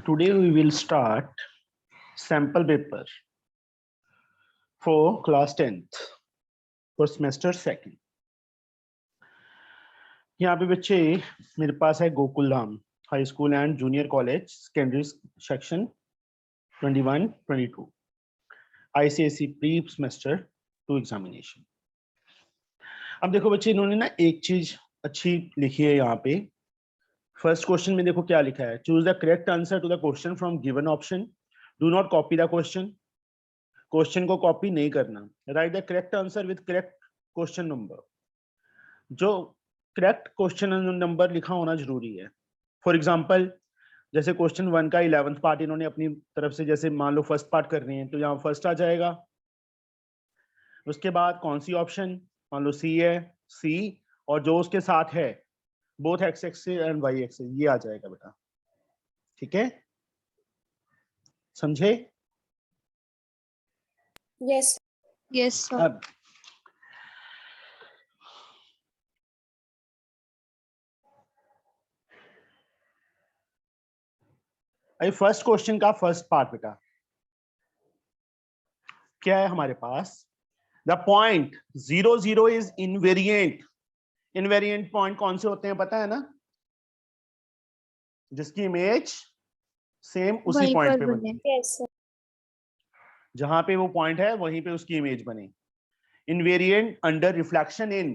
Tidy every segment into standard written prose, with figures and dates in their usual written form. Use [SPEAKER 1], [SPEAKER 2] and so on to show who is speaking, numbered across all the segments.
[SPEAKER 1] Today we will start sample paper for class 10th for semester 2nd. यहाँ पे बच्चे मेरे पास है Gokul Dham high school and junior college secondary section 21-22 ICSE pre semester 2 examination. अब देखो बच्चे इन्होंने ना एक चीज अच्छी लिखी है यहाँ पे। फर्स्ट क्वेश्चन में देखो क्या लिखा है, choose the correct answer to the question from given option, do not copy the question. Question को कॉपी नहीं करना, write the correct answer with correct question number. जो करेक्ट क्वेश्चन नंबर लिखा होना जरूरी है। फॉर एग्जांपल जैसे क्वेश्चन 1 का 11th पार्ट इन्होंने अपनी तरफ से, जैसे मान लो फर्स्ट पार्ट करनी है तो यहाँ फर्स्ट आ जाएगा। उसके बाद कौन सी ऑप्शन, मान लो सी है, सी और जो उसके साथ है both x axis and Y axis, ये आ जाएगा बेटा। ठीक है, समझे?
[SPEAKER 2] Yes yes sir.
[SPEAKER 1] अब फर्स्ट क्वेश्चन का फर्स्ट पार्ट बेटा क्या है हमारे पास, the point 0 0 is invariant. Invariant point कौन से होते हैं पता है ना, जिसकी इमेज सेम उसी पॉइंट पे बने।
[SPEAKER 2] Yes sir.
[SPEAKER 1] जहां पे वो पॉइंट है वहीं पे उसकी इमेज बने। Invariant under reflection in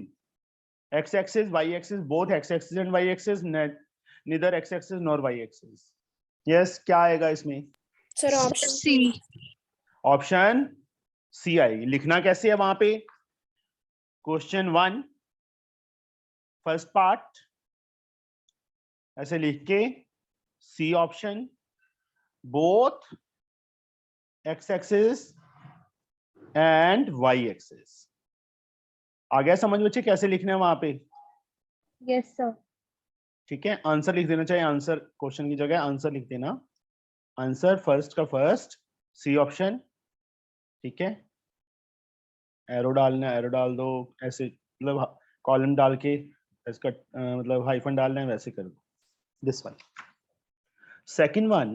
[SPEAKER 1] X axis Y axis, both x axis and Y axis, neither X axis nor Y axis. Yes, क्या आएगा इसमें?
[SPEAKER 2] Sir option C.
[SPEAKER 1] Option C आएगी। लिखना कैसे है वहां पे, क्वेश्चन 1 फर्स्ट पार्ट ऐसे लिख के C option, both x axis and Y axis. आ गया समझ बच्चे कैसे लिखना है वहां पे?
[SPEAKER 2] Yes sir.
[SPEAKER 1] ठीक है, आंसर लिख देना चाहिए, आंसर क्वेश्चन की जगह आंसर लिख देना। आंसर फर्स्ट का फर्स्ट, सी ऑप्शन। ठीक है, एरो डालना, एरो डाल दो, ऐसे मतलब कॉलम डाल के इसका मतलब हाइफन डालना है, वैसे कर दो। This one. Second one,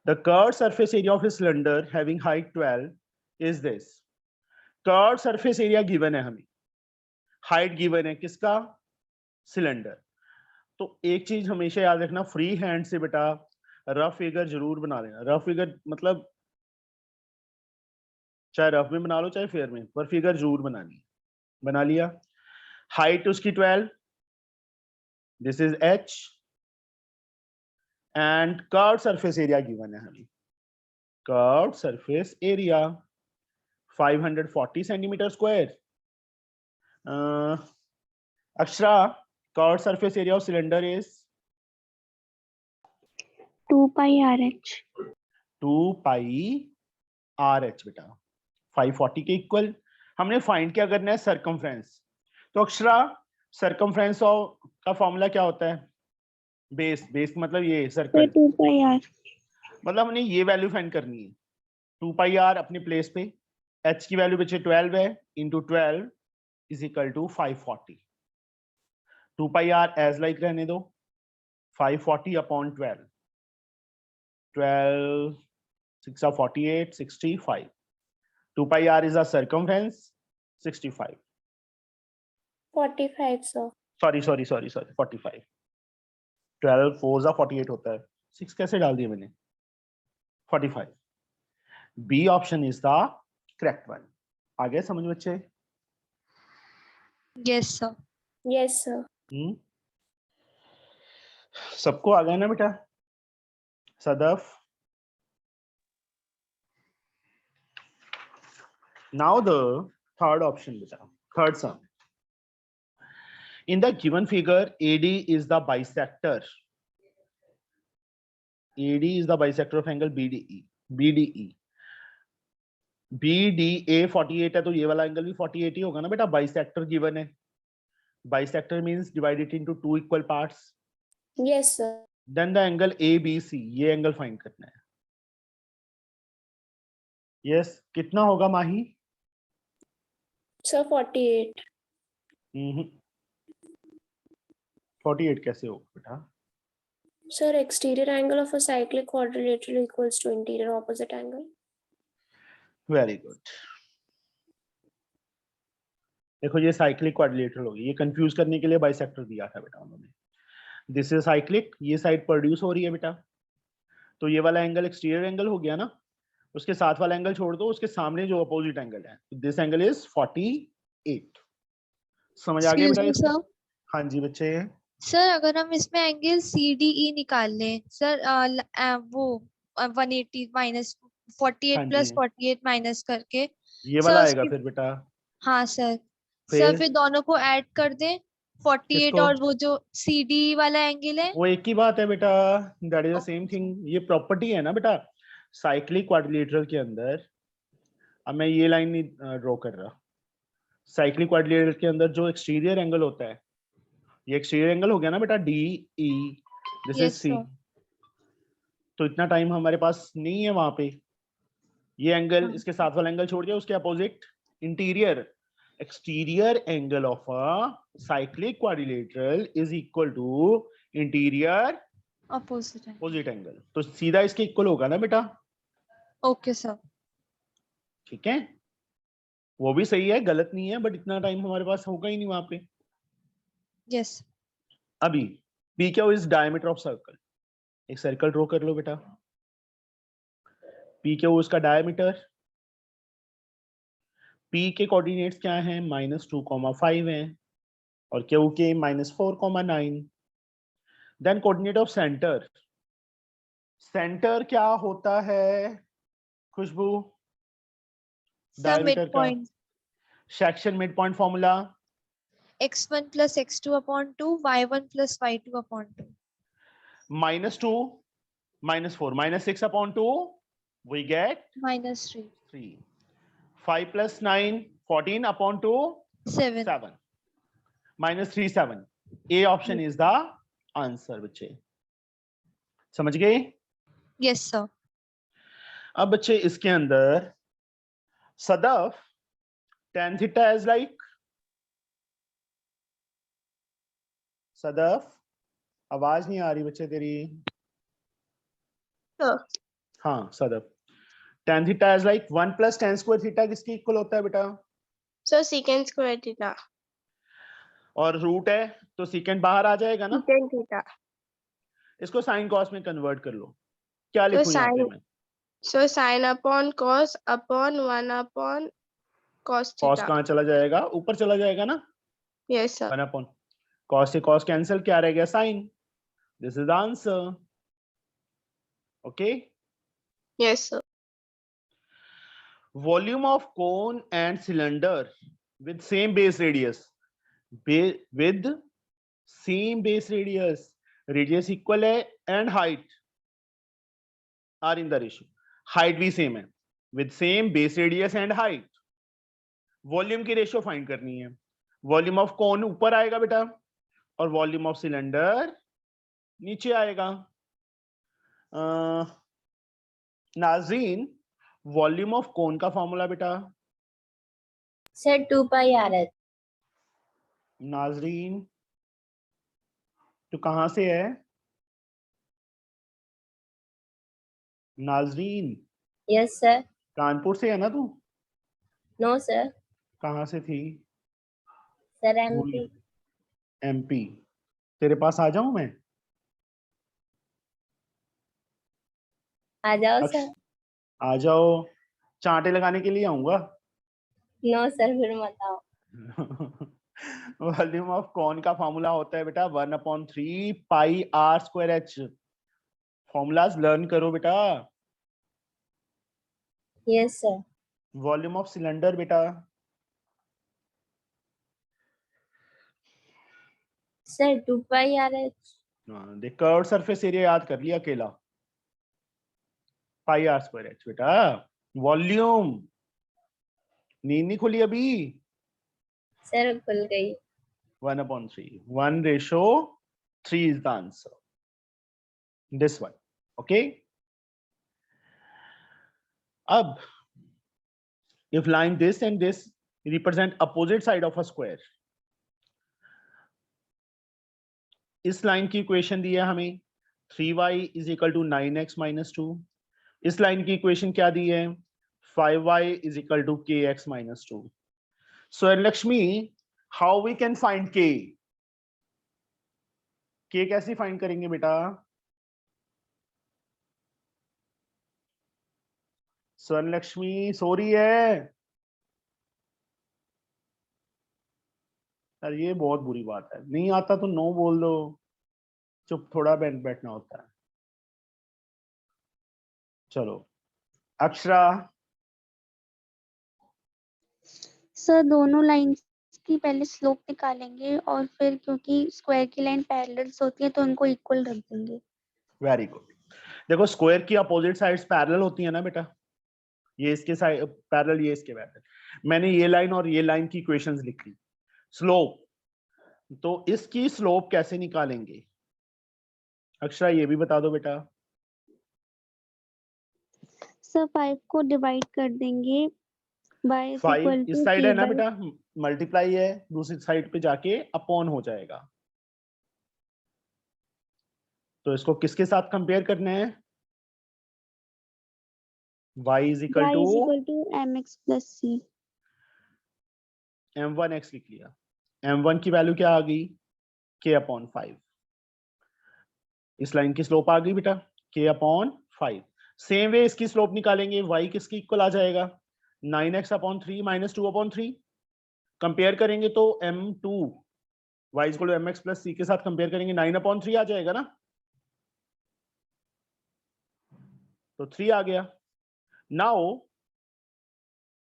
[SPEAKER 1] the curved surface area of a cylinder having height 12 is this. Curved surface area given है हमें, हाइट गिवन है किसका? सिलेंडर। तो एक चीज हमेशा याद रखना, फ्री हैंड से बेटा रफ फिगर जरूर बना लेना। रफ फिगर मतलब चाहे रफ में बना लो चाहे फेयर में, पर फिगर जरूर बनानी है। बना लिया। हाइट उसकी 12, this is h and curved surface area given है हमें। Curved surface area 540 centimetre square. Akshara, curved surface area of cylinder is
[SPEAKER 2] 2 pi r H.
[SPEAKER 1] 2 pi r H बेटा। 540 के इक्वल हमने फाइंड क्या करना है, सरकमफ्रेंस। तो अक्षरा सरकमफ्रेंस का फॉर्मूला क्या होता है? बेस। बेस मतलब ये सर्कल,
[SPEAKER 2] 2 पाई आर।
[SPEAKER 1] मतलब हमने ये वैल्यू फाइंड करनी है। 2 पाई आर अपने प्लेस पे, h की वैल्यू बच्चे 12 है, into 12 is equal to 540। 2 pi r as like रहने दो, 540 upon 12, 12 6 are 48, 65. 2 pi r is a circumference, 65.
[SPEAKER 2] 45 sir.
[SPEAKER 1] sorry 45। 12 4 48 होता है, 6 कैसे डाल दिया मैंने? 45। B option is the correct one. आ गया समझ बच्चे?
[SPEAKER 2] Yes sir. Yes sir.
[SPEAKER 1] सबको आ गया ना बेटा? Sadaf, now the third option बेटा, third sum. In the given figure, AD is the bisector. AD is the bisector of angle BDE. BDE. BDA 48 है तो ये वाला एंगल भी 48 ही होगा ना बेटा। बाइसेक्टर गिवन है, bisector means divided into 2 equal parts.
[SPEAKER 2] Yes sir.
[SPEAKER 1] Then the angle ABC, ये एंगल फाइंड करना है। यस, कितना होगा माही?
[SPEAKER 2] सर 48।
[SPEAKER 1] 48 कैसे होगा बेटा?
[SPEAKER 2] Sir, exterior angle of a cyclic quadrilateral equals to interior opposite angle.
[SPEAKER 1] Very good. देखो ये साइक्लिक क्वाड्रिलेटरल होगी, ये कंफ्यूज करने के लिए बाइसेक्टर दिया था बेटा उन्होंने। दिस इज साइक्लिक, ये साइड प्रोड्यूस हो रही है बेटा, तो ये वाला एंगल एक्सटीरियर एंगल हो गया ना, उसके साथ वाला एंगल छोड़ दो, उसके सामने जो अपोजिट एंगल है, दिस एंगल इज 48। समझ आ गया बेटा इसमें?
[SPEAKER 3] सर
[SPEAKER 1] हाँ जी बच्चे।
[SPEAKER 3] सर अगर हम इसमें एंगल CDE निकाल लें सर, वो 180 माइनस 48
[SPEAKER 1] हाँ
[SPEAKER 3] प्लस
[SPEAKER 1] जी,
[SPEAKER 3] 48 माइनस करके
[SPEAKER 1] ये
[SPEAKER 3] सर
[SPEAKER 1] वाला आएगा
[SPEAKER 3] उसकी,
[SPEAKER 1] फिर बेटा।
[SPEAKER 3] हाँ सर
[SPEAKER 1] फिर
[SPEAKER 3] फिर दोनों को ऐड कर दें 48
[SPEAKER 1] किसको?
[SPEAKER 3] और वो जो CDE वाला एंगल है।
[SPEAKER 1] वो एक ही बात है बेटा, that is the same
[SPEAKER 3] okay
[SPEAKER 1] thing. ये प्रॉपर्टी है ना बेटा साइक्लिक क्वाड्रिलेटरल के अंदर। अब मैं ये लाइन नहीं ड्रॉ कर रहा। साइक्लिक क्वाड्रिलेटरल के अंदर जो एक्सटीरियर एंगल होता है, ये एक्सटीरियर एंगल हो गया ना बेटा, D E, this is
[SPEAKER 3] yes
[SPEAKER 1] C.
[SPEAKER 3] Sir.
[SPEAKER 1] तो इतना टाइम हमारे पास नहीं है वहां पे। ये एंगल,
[SPEAKER 3] हाँ
[SPEAKER 1] इसके साथ वाला एंगल छोड़ दिया, उसके opposite interior exterior angle of a cyclic quadrilateral is equal to interior
[SPEAKER 3] opposite है।
[SPEAKER 1] अपोजिट एंगल, तो सीधा इसके इक्वल होगा ना बेटा।
[SPEAKER 3] Okay sir.
[SPEAKER 1] ठीक है, वो भी सही है, गलत नहीं है, बट इतना टाइम हमारे पास होगा ही नहीं वहां पे।
[SPEAKER 3] यस
[SPEAKER 1] अभी पी क्या इज डायमीटर ऑफ सर्कल, एक सर्कल ड्रॉ कर लो बेटा। पी क्या उसका डायमीटर, पी के कोऑर्डिनेट्स क्या हैं, -2,5 है, और क्यू के -4,9। Then coordinate of centre, centre क्या होता है खुशबू?
[SPEAKER 3] सर मिड
[SPEAKER 1] डायमीटर का
[SPEAKER 3] point
[SPEAKER 1] section mid point formula
[SPEAKER 3] x1 plus x2 upon 2 y1 plus y2 upon 2
[SPEAKER 1] -2 -4 -6 upon 2 we get
[SPEAKER 3] -3
[SPEAKER 1] 3। 5 plus 9 14 upon 2
[SPEAKER 3] 7
[SPEAKER 1] 7 -3 7। A option is the answer बच्चे, समझ गए?
[SPEAKER 3] Yes sir.
[SPEAKER 1] अब बच्चे इसके अंदर Sadaf tan theta is like, Sadaf आवाज नहीं आ रही बच्चे तेरी।
[SPEAKER 2] Sir.
[SPEAKER 1] हाँ Sadaf, tan theta is like 1 plus tan square theta किसके इक्वल होता है बेटा?
[SPEAKER 2] Sir, secant square theta.
[SPEAKER 1] और रूट है तो secant बाहर आ जाएगा ना।
[SPEAKER 2] Secant theta.
[SPEAKER 1] इसको साइन कॉस में कन्वर्ट कर लो, क्या
[SPEAKER 2] So
[SPEAKER 1] लिखूं यहाँ पे
[SPEAKER 2] sin,
[SPEAKER 1] मैं?
[SPEAKER 2] so sin upon cos upon 1 upon cos
[SPEAKER 1] cos
[SPEAKER 2] theta.
[SPEAKER 1] कहाँ चला जाएगा? ऊपर चला जाएगा ना।
[SPEAKER 2] Yes, sir.
[SPEAKER 1] 1 अपॉन कॉस से कॉस कैंसिल, क्या रह गया? Sine. This is the answer. Okay,
[SPEAKER 2] Yes, sir.
[SPEAKER 1] Volume of cone and cylinder with same base radius, with same base radius, radius equal है and height are in the ratio, height भी same है, with same base radius and height. Volume की ratio find करनी है। Volume of कोन ऊपर आएगा बेटा, और वॉल्यूम ऑफ सिलेंडर नीचे आएगा। नाज़रीन, वॉल्यूम ऑफ कोन का फॉर्मूला बेटा?
[SPEAKER 2] Sir, 2 pi RH.
[SPEAKER 1] नाज़रीन तू कहां से है? नाज़रीन
[SPEAKER 2] Yes, sir.
[SPEAKER 1] कानपुर से है ना तू?
[SPEAKER 2] No, sir.
[SPEAKER 1] कहां से थी?
[SPEAKER 2] Sir,
[SPEAKER 1] MP। MP, तेरे पास आ जाऊं मैं?
[SPEAKER 2] आ जाओ
[SPEAKER 1] अक्ष,
[SPEAKER 2] सर।
[SPEAKER 1] आ जाओ, चांटे लगाने के लिए आऊंगा।
[SPEAKER 2] नो सर, फिर मत आओ।
[SPEAKER 1] वॉल्यूम ऑफ कौन का फॉर्मूला होता है बेटा? 1/3 pi r square h. Formulas learn करो बेटा।
[SPEAKER 2] Yes sir.
[SPEAKER 1] Volume of cylinder बेटा?
[SPEAKER 2] Sir 2 pi RH।
[SPEAKER 1] देख, कर्व सरफेस एरिया याद कर लिया अकेला, पाई आर स्क्वायर एच बेटा। वॉल्यूम, नींद नहीं खुली अभी?
[SPEAKER 2] सर खुल गई।
[SPEAKER 1] 1/3, 1:3 is the answer. This one, okay? अब if line this and this represent opposite side of a square, इस लाइन की इक्वेशन दी है हमें, 3y is equal to 9x minus 2। इस लाइन की इक्वेशन क्या दी है? 5y is equal to kx minus 2। So Lakshmi, how we can find k? k कैसे फाइंड करेंगे बेटा? स्वर्ण लक्ष्मी सो रही है? अरे ये बहुत बुरी बात है, नहीं आता तो नो बोल दो, चुप थोड़ा बैठना होता है। चलो अक्षरा।
[SPEAKER 4] सर दोनों लाइंस की पहले स्लोप निकालेंगे और फिर क्योंकि स्क्वायर की लाइन पैरेलल्स होती है तो उनको इक्वल रख देंगे।
[SPEAKER 1] Very good. देखो स्क्वायर की अपोजिट साइड्स पैरेलल होती है ना बेटा, ये इसके साइड पैरेलल, ये इसके पैरेलल। मैंने ये लाइन और ये लाइन की इक्वेशंस लिख ली। स्लोप, तो इसकी स्लोप कैसे निकालेंगे? अक्षरा ये भी बता दो बेटा।
[SPEAKER 4] सर 5 को डिवाइड कर देंगे बाय इज
[SPEAKER 1] 5
[SPEAKER 4] इक्वल
[SPEAKER 1] इस
[SPEAKER 4] टू
[SPEAKER 1] साइड
[SPEAKER 4] k
[SPEAKER 1] है ना
[SPEAKER 4] बाय,
[SPEAKER 1] बेटा, मल्टीप्लाई है, दूसरी साइड पे जाके अपॉन हो जाएगा। तो इसको किसके साथ कंपेयर करना है? y is equal
[SPEAKER 4] y
[SPEAKER 1] two
[SPEAKER 4] is equal to mx plus c।
[SPEAKER 1] m1x लिख लिया। m1 की वैल्यू क्या आ गई? k upon 5। इस लाइन की स्लोप आ गई बेटा k अपॉन 5। सेम वे इसकी स्लोप निकालेंगे, y किसकी इक्वल आ जाएगा? 9x upon 3 minus 2 upon 3। Compare करेंगे तो m2 y equal to mx plus c के साथ कंपेयर करेंगे, 9 अपॉन 3 आ जाएगा ना, तो 3 आ गया। Now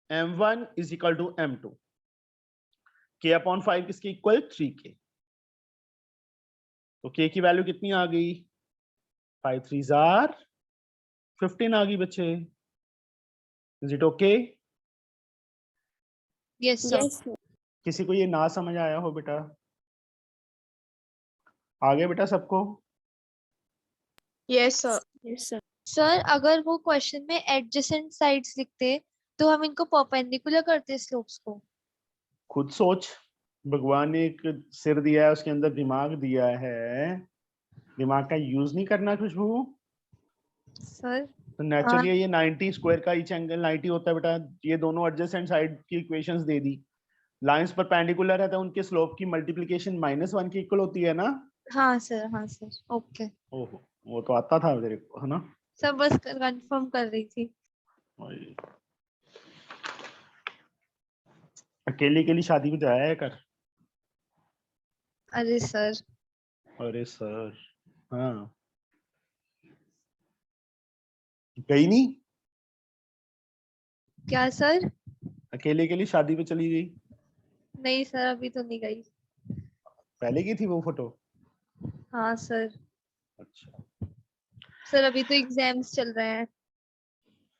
[SPEAKER 1] m1 is equal to m2, k upon 5 किसके इक्वल? 3k। तो k की वैल्यू कितनी आ गई? 5 3s are 15 आ गई बच्चे। Is it okay?
[SPEAKER 3] Yes sir.
[SPEAKER 4] Yes sir.
[SPEAKER 1] किसी को ये ना समझ आया हो बेटा? आगे बेटा सबको?
[SPEAKER 2] Yes, sir.
[SPEAKER 4] Yes sir.
[SPEAKER 3] Sir अगर वो क्वेश्चन में एडजेसेंट साइड्स लिखते तो हम इनको परपेंडिकुलर करते स्लोप्स को।
[SPEAKER 1] खुद सोच, भगवान ने एक सिर दिया है, उसके अंदर दिमाग दिया है, दिमाग का यूज नहीं करना खुशबू?
[SPEAKER 3] सर
[SPEAKER 1] तो नेचुरली ये 90 स्क्वायर का ईच एंगल 90 होता है बेटा। ये दोनों एडजेसेंट साइड की इक्वेशंस दे दी, लाइंस परपेंडिकुलर है तो उनके स्लोप की मल्टीप्लिकेशन -1 की इक्वल होती है ना?
[SPEAKER 3] हाँ सर ओके।
[SPEAKER 1] ओहो, वो तो आता था मेरे को, है ना?
[SPEAKER 3] सर बस कंफर्म कर रही थी।
[SPEAKER 1] वही। अकेली अकेली शादी में जाया है कर।
[SPEAKER 3] अरे सर
[SPEAKER 1] अरे सर, हाँ गई नहीं?
[SPEAKER 3] क्या सर?
[SPEAKER 1] अकेले अकेली शादी पे चली गई?
[SPEAKER 3] नहीं सर अभी तो नहीं गई।
[SPEAKER 1] पहले की थी वो फोटो?
[SPEAKER 3] हाँ सर।
[SPEAKER 1] अच्छा
[SPEAKER 3] सर अभी तो एग्जाम्स चल रहे हैं।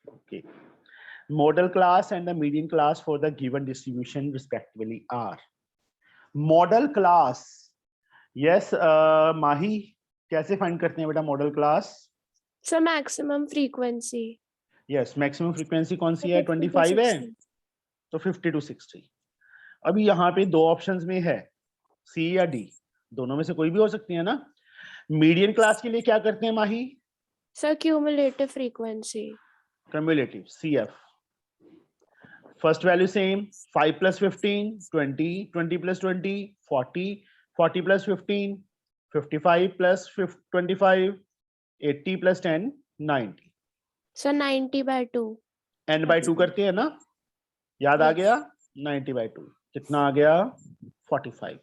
[SPEAKER 1] okay. Model class and the median class for the given distribution respectively are model class. Yes, माही कैसे फाइंड करते हैं बेटा model class?
[SPEAKER 5] Sir maximum frequency.
[SPEAKER 1] Yes, maximum frequency कौन सी है? 25 है, तो 50 to 60। अभी यहाँ पे दो ऑप्शंस में है, सी या डी, दोनों में से कोई भी हो सकती है ना। मीडियन क्लास के लिए क्या करते हैं Mahi?
[SPEAKER 5] Sir cumulative frequency.
[SPEAKER 1] Cumulative, CF. First value same, 5 plus 15, 20, 20 plus 20, 40, 40 plus 15, 55 plus 25, 80 plus 10, 90.
[SPEAKER 5] Sir 90/2।
[SPEAKER 1] n by 2 करते हैं ना, याद आ
[SPEAKER 5] Yes.
[SPEAKER 1] गया? 90/2 कितना आ गया? 45।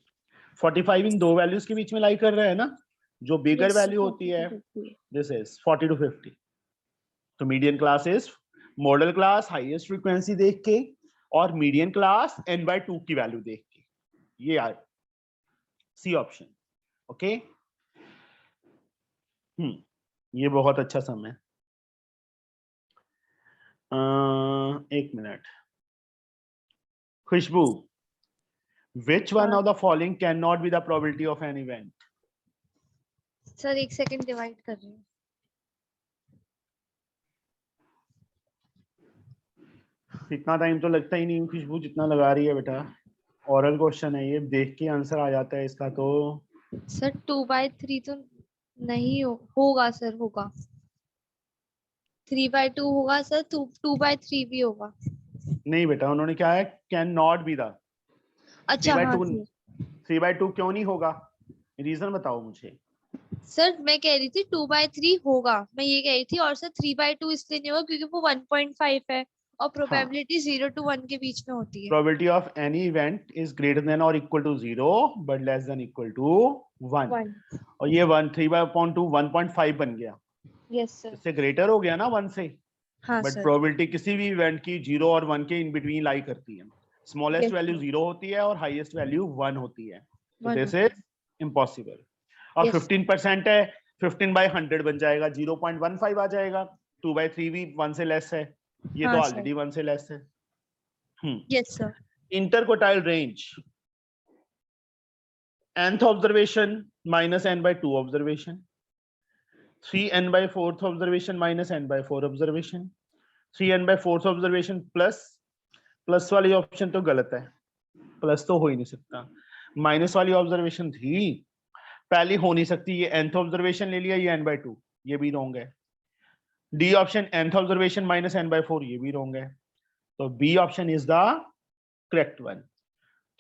[SPEAKER 1] 45 इन दो वैल्यूज के बीच में लाई कर रहा है ना, जो बिगर
[SPEAKER 5] Yes,
[SPEAKER 1] वैल्यू होती है दिस इज 40 to 50। तो median class is model class highest frequency देख के और मीडियन क्लास n/2 की वैल्यू देख के, ये आए सी ऑप्शन। ओके, ये बहुत अच्छा सम है। एक minute Khushbu, which one of the following cannot be the probability of an event?
[SPEAKER 3] Sir एक सेकंड डिवाइड कर रही हूँ।
[SPEAKER 1] इतना टाइम तो लगता ही नहीं खुशबू जितना लगा रही है बेटा। ओरल क्वेश्चन है ये, देख के आंसर आ जाता है इसका तो।
[SPEAKER 3] सर 2/3 तो नहीं होगा सर, होगा 3/2 होगा सर, 2/3 भी होगा।
[SPEAKER 1] नहीं बेटा, उन्होंने क्या है, कैन नॉट बी द
[SPEAKER 3] अच्छा हाँ
[SPEAKER 1] 3/2।
[SPEAKER 3] सर।
[SPEAKER 1] 3/2 क्यों नहीं होगा, रीजन बताओ मुझे।
[SPEAKER 3] सर मैं कह रही थी 2/3 होगा, मैं ये कह रही थी, और सर 3/2 इसलिए नहीं होगा क्योंकि वो 1.5 है और
[SPEAKER 1] हाँ,
[SPEAKER 3] प्रोबेबिलिटी 0 to 1 के बीच में होती है।
[SPEAKER 1] probability of any event is greater than or equal to 0 but less than equal to 1।
[SPEAKER 3] 1।
[SPEAKER 1] और ये 3/2 1.5 बन गया,
[SPEAKER 3] यस सर।
[SPEAKER 1] इससे ग्रेटर हो गया ना 1 से।
[SPEAKER 3] हाँ
[SPEAKER 1] बट
[SPEAKER 3] सर।
[SPEAKER 1] प्रोबेबिलिटी किसी भी इवेंट की 0 और 1 के इन बिटवीन लाई करती है। Smallest
[SPEAKER 3] Yes,
[SPEAKER 1] value
[SPEAKER 3] sir.
[SPEAKER 1] 0 होती है और हाईएस्ट वैल्यू 1 होती है, तो
[SPEAKER 3] 1
[SPEAKER 1] दिस
[SPEAKER 3] होती
[SPEAKER 1] इज इम्पॉसिबल। और
[SPEAKER 3] Yes.
[SPEAKER 1] 15% है, 15/100 बन जाएगा, 0.15 आ जाएगा। 2/3 भी 1 से लेस है, ये तो
[SPEAKER 3] हाँ सर।
[SPEAKER 1] ऑलरेडी 1 से लेस है।
[SPEAKER 3] Yes sir.
[SPEAKER 1] Interquartile range, nth observation minus n/2 observation, 3n/4th observation minus n/4 observation, 3n/4th observation plus वाली ऑप्शन तो गलत है, प्लस तो हो ही नहीं सकता। माइनस वाली ऑब्जर्वेशन थी, पहली हो नहीं सकती, ये nth ऑब्जर्वेशन ले लिया, ये n/2, ये भी रॉन्ग है। D option nth observation minus n/4, ये भी रॉन्ग है। तो B option is the correct one.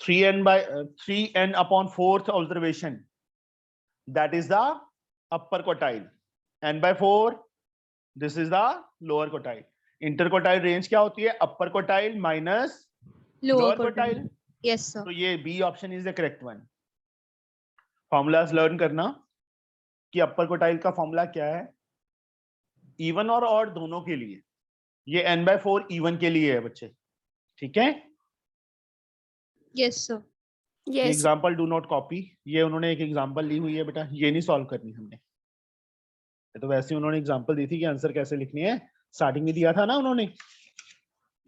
[SPEAKER 1] 3n upon 4th observation, that is the upper quartile, n/4 this is the lower quartile। Interquartile range क्या होती है, upper quartile minus
[SPEAKER 3] lower
[SPEAKER 1] lower
[SPEAKER 3] quartile.
[SPEAKER 1] Quartile.
[SPEAKER 3] Yes sir.
[SPEAKER 1] तो ये B option is the correct one. Formulas learn करना कि अपर quartile का formula क्या है, इवन और ऑड दोनों के लिए। ये n/4 इवन के लिए है बच्चे, ठीक है।
[SPEAKER 3] Yes sir.
[SPEAKER 1] ये
[SPEAKER 5] Yes.
[SPEAKER 1] Example do not copy, ये उन्होंने एक एग्जांपल ली हुई है बेटा, ये नहीं सॉल्व करनी हमने। तो वैसे उन्होंने एग्जांपल दी थी कि आंसर कैसे लिखनी है, स्टार्टिंग में दिया था ना उन्होंने,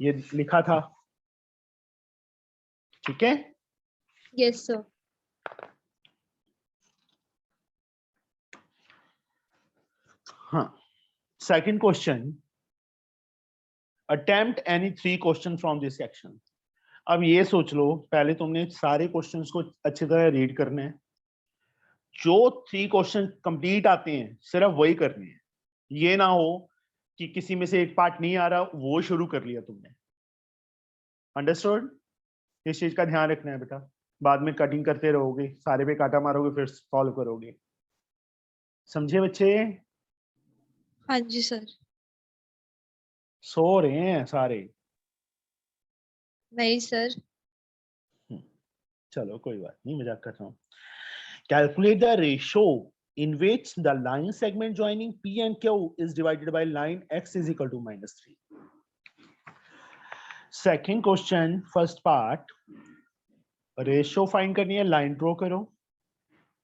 [SPEAKER 1] ये लिखा था, ठीक है।
[SPEAKER 3] Yes sir.
[SPEAKER 1] हाँ, second question, attempt any 3 question from this section. अब ये सोच लो, पहले तुमने सारे क्वेश्चंस को अच्छी तरह रीड करना है, जो 3 क्वेश्चन कंप्लीट आते हैं सिर्फ वही करने हैं। ये ना हो कि किसी में से एक पार्ट नहीं आ रहा, वो शुरू कर लिया तुमने। अंडरस्टूड? इस चीज का ध्यान रखना है बेटा, बाद में कटिंग करते रहोगे, सारे पे काटा मारोगे, फिर सॉल्व करोगे। समझे बच्चे?
[SPEAKER 3] हाँ जी सर।
[SPEAKER 1] सो रहे हैं सारे?
[SPEAKER 3] नहीं सर।
[SPEAKER 1] चलो कोई बात नहीं, मजाक कर रहा हूँ। Calculate the ratio in which the line segment joining P and Q is divided by line X is equal to -3. Second question, first part, ratio find करनी है, लाइन ड्रॉ करो,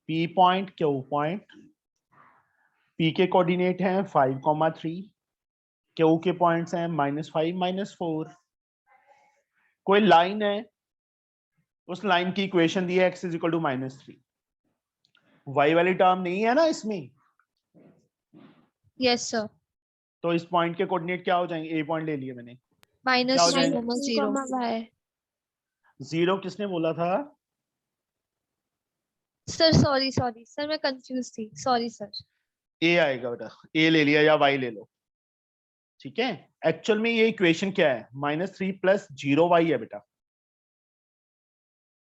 [SPEAKER 1] P point Q point, P के coordinate हैं 5,3, Q के points हैं -5 -4। कोई line है, उस लाइन की इक्वेशन दी है x is equal to -3। y वाली टर्म नहीं है ना इसमें,
[SPEAKER 3] यस सर।
[SPEAKER 1] तो इस पॉइंट के कोऑर्डिनेट क्या हो जाएंगे, ए पॉइंट ले लिए मैंने,
[SPEAKER 3] -2,
[SPEAKER 1] हो जाएगा?
[SPEAKER 3] -0।
[SPEAKER 5] y।
[SPEAKER 1] 0 किसने बोला था?
[SPEAKER 3] सर सॉरी सॉरी सर, मैं कंफ्यूज थी, सॉरी सर।
[SPEAKER 1] ए आएगा बेटा, ए ले लिया या y ले लो, ठीक है। एक्चुअल में ये इक्वेशन क्या है, -3 + 0y है बेटा,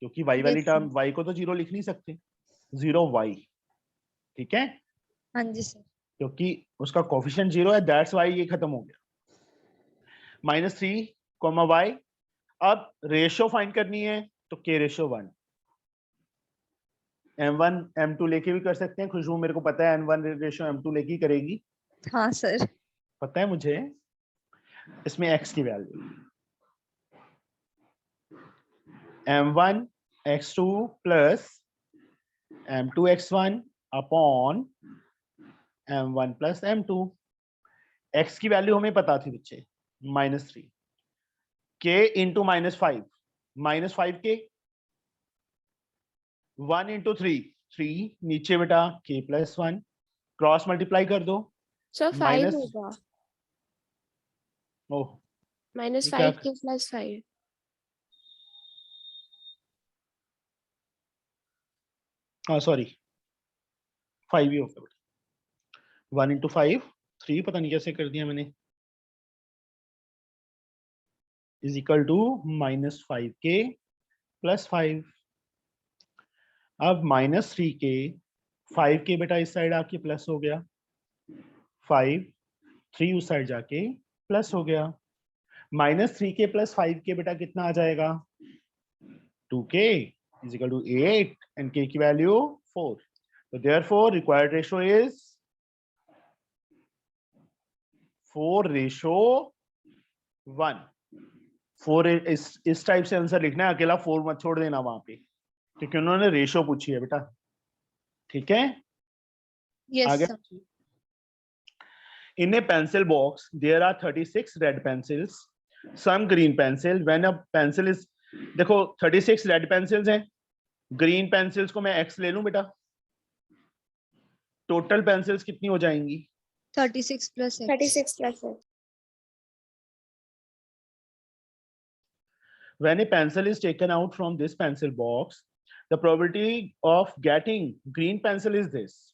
[SPEAKER 1] क्योंकि y वाली
[SPEAKER 3] Yes,
[SPEAKER 1] टर्म, y को तो 0 लिख नहीं सकते, 0y, ठीक है,
[SPEAKER 3] हाँ जी सर।
[SPEAKER 1] क्योंकि उसका कोफिशिएंट 0 है, दैट्स वाई ये खत्म हो गया। -3, y। अब रेशियो फाइंड करनी है तो k रेशियो 1, m1 m2 लेके भी कर सकते हैं, खुशबू मेरे को पता है m1 रेशियो m2 लेके ही करेगी,
[SPEAKER 3] हाँ सर।
[SPEAKER 1] पता है मुझे। इसमें x की value m1 x2 plus m2 x1 upon m1 plus m2। x की वैल्यू हमें पता थी बच्चे, -3, k इंटू -5, -5 के 1 इंटू 3, 3 नीचे बेटा k प्लस 1, क्रॉस मल्टीप्लाई कर दो,
[SPEAKER 5] So 5
[SPEAKER 1] माइनस,
[SPEAKER 5] होगा,
[SPEAKER 1] ओह ये क्या,
[SPEAKER 5] -5 के +5।
[SPEAKER 1] हाँ सॉरी 5 ही होगा बेटा, 1 into 5 3, पता नहीं कैसे कर दिया मैंने, इज इक्वल टू -5k + 5। अब -3k 5k बेटा इस साइड आके प्लस हो गया, 5 3 उस साइड जाके प्लस हो गया, -3k + 5k बेटा कितना आ जाएगा, 2k is equal to 8 and k की value 4। so therefore required ratio is 4:1। 4 इस टाइप से आंसर लिखना है, अकेला 4 मत छोड़ देना वहां पे, क्योंकि उन्होंने रेशो पूछी है बेटा, ठीक है।
[SPEAKER 3] Yes,
[SPEAKER 1] आगे
[SPEAKER 3] sir.
[SPEAKER 1] in a pencil box there are 36 red pencils, some green pencil, when a pencil is, देखो 36 रेड पेंसिल्स हैं, ग्रीन पेंसिल्स को मैं x ले लूं बेटा, टोटल पेंसिल्स कितनी हो जाएंगी,
[SPEAKER 3] 36 plus X.
[SPEAKER 5] 36 plus X.
[SPEAKER 1] when a pencil is taken out from this pencil box the probability of getting green pencil is this,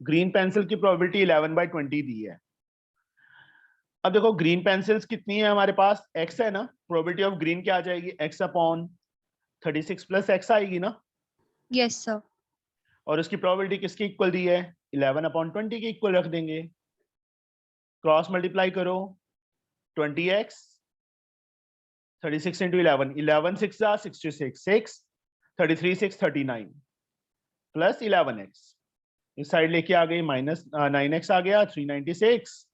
[SPEAKER 1] green pencil की प्रोबेबिलिटी 11/20 दी है। अब देखो ग्रीन पेंसिल्स कितनी है हमारे पास, x है ना, प्रोबेबिलिटी ऑफ ग्रीन क्या आ जाएगी, x/36 + x आएगी ना,
[SPEAKER 3] Yes, sir.
[SPEAKER 1] और उसकी प्रोबेबिलिटी किसकी इक्वल दी है, 11/20 के इक्वल रख देंगे, क्रॉस मल्टीप्लाई करो, 20x 36 into 11, 11 6 are 66, 6 33 6 39 plus 11x, इस साइड लेके आ गई, -9x आ गया 396,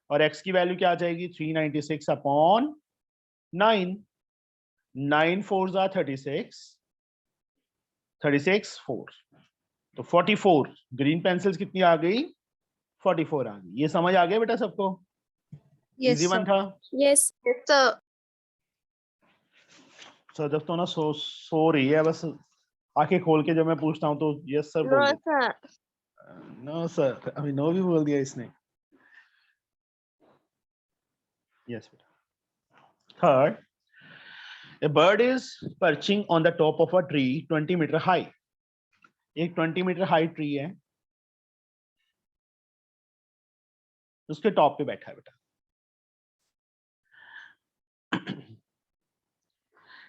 [SPEAKER 1] और x की वैल्यू क्या आ जाएगी, 396/9, 9 4s are 36, 36 4, तो 44, ग्रीन पेंसिल्स कितनी आ गई, 44 आ गई। ये समझ आ गया बेटा सबको,
[SPEAKER 3] Yes,
[SPEAKER 1] इजी वन
[SPEAKER 3] sir.
[SPEAKER 1] था।
[SPEAKER 5] Yes.
[SPEAKER 2] Yes, sir.
[SPEAKER 1] सदफ तो ना सो रही है, बस आंखें खोल के जब मैं पूछता हूँ तो यस सर
[SPEAKER 2] No,
[SPEAKER 1] बोल देती
[SPEAKER 2] sir.
[SPEAKER 1] है। नो सर, अभी नो भी बोल दिया इसने। यस बेटा। Third, a bird is perching on the top of a tree 20 meter high, एक 20 मीटर हाई ट्री है, उसके टॉप पे बैठा है बेटा।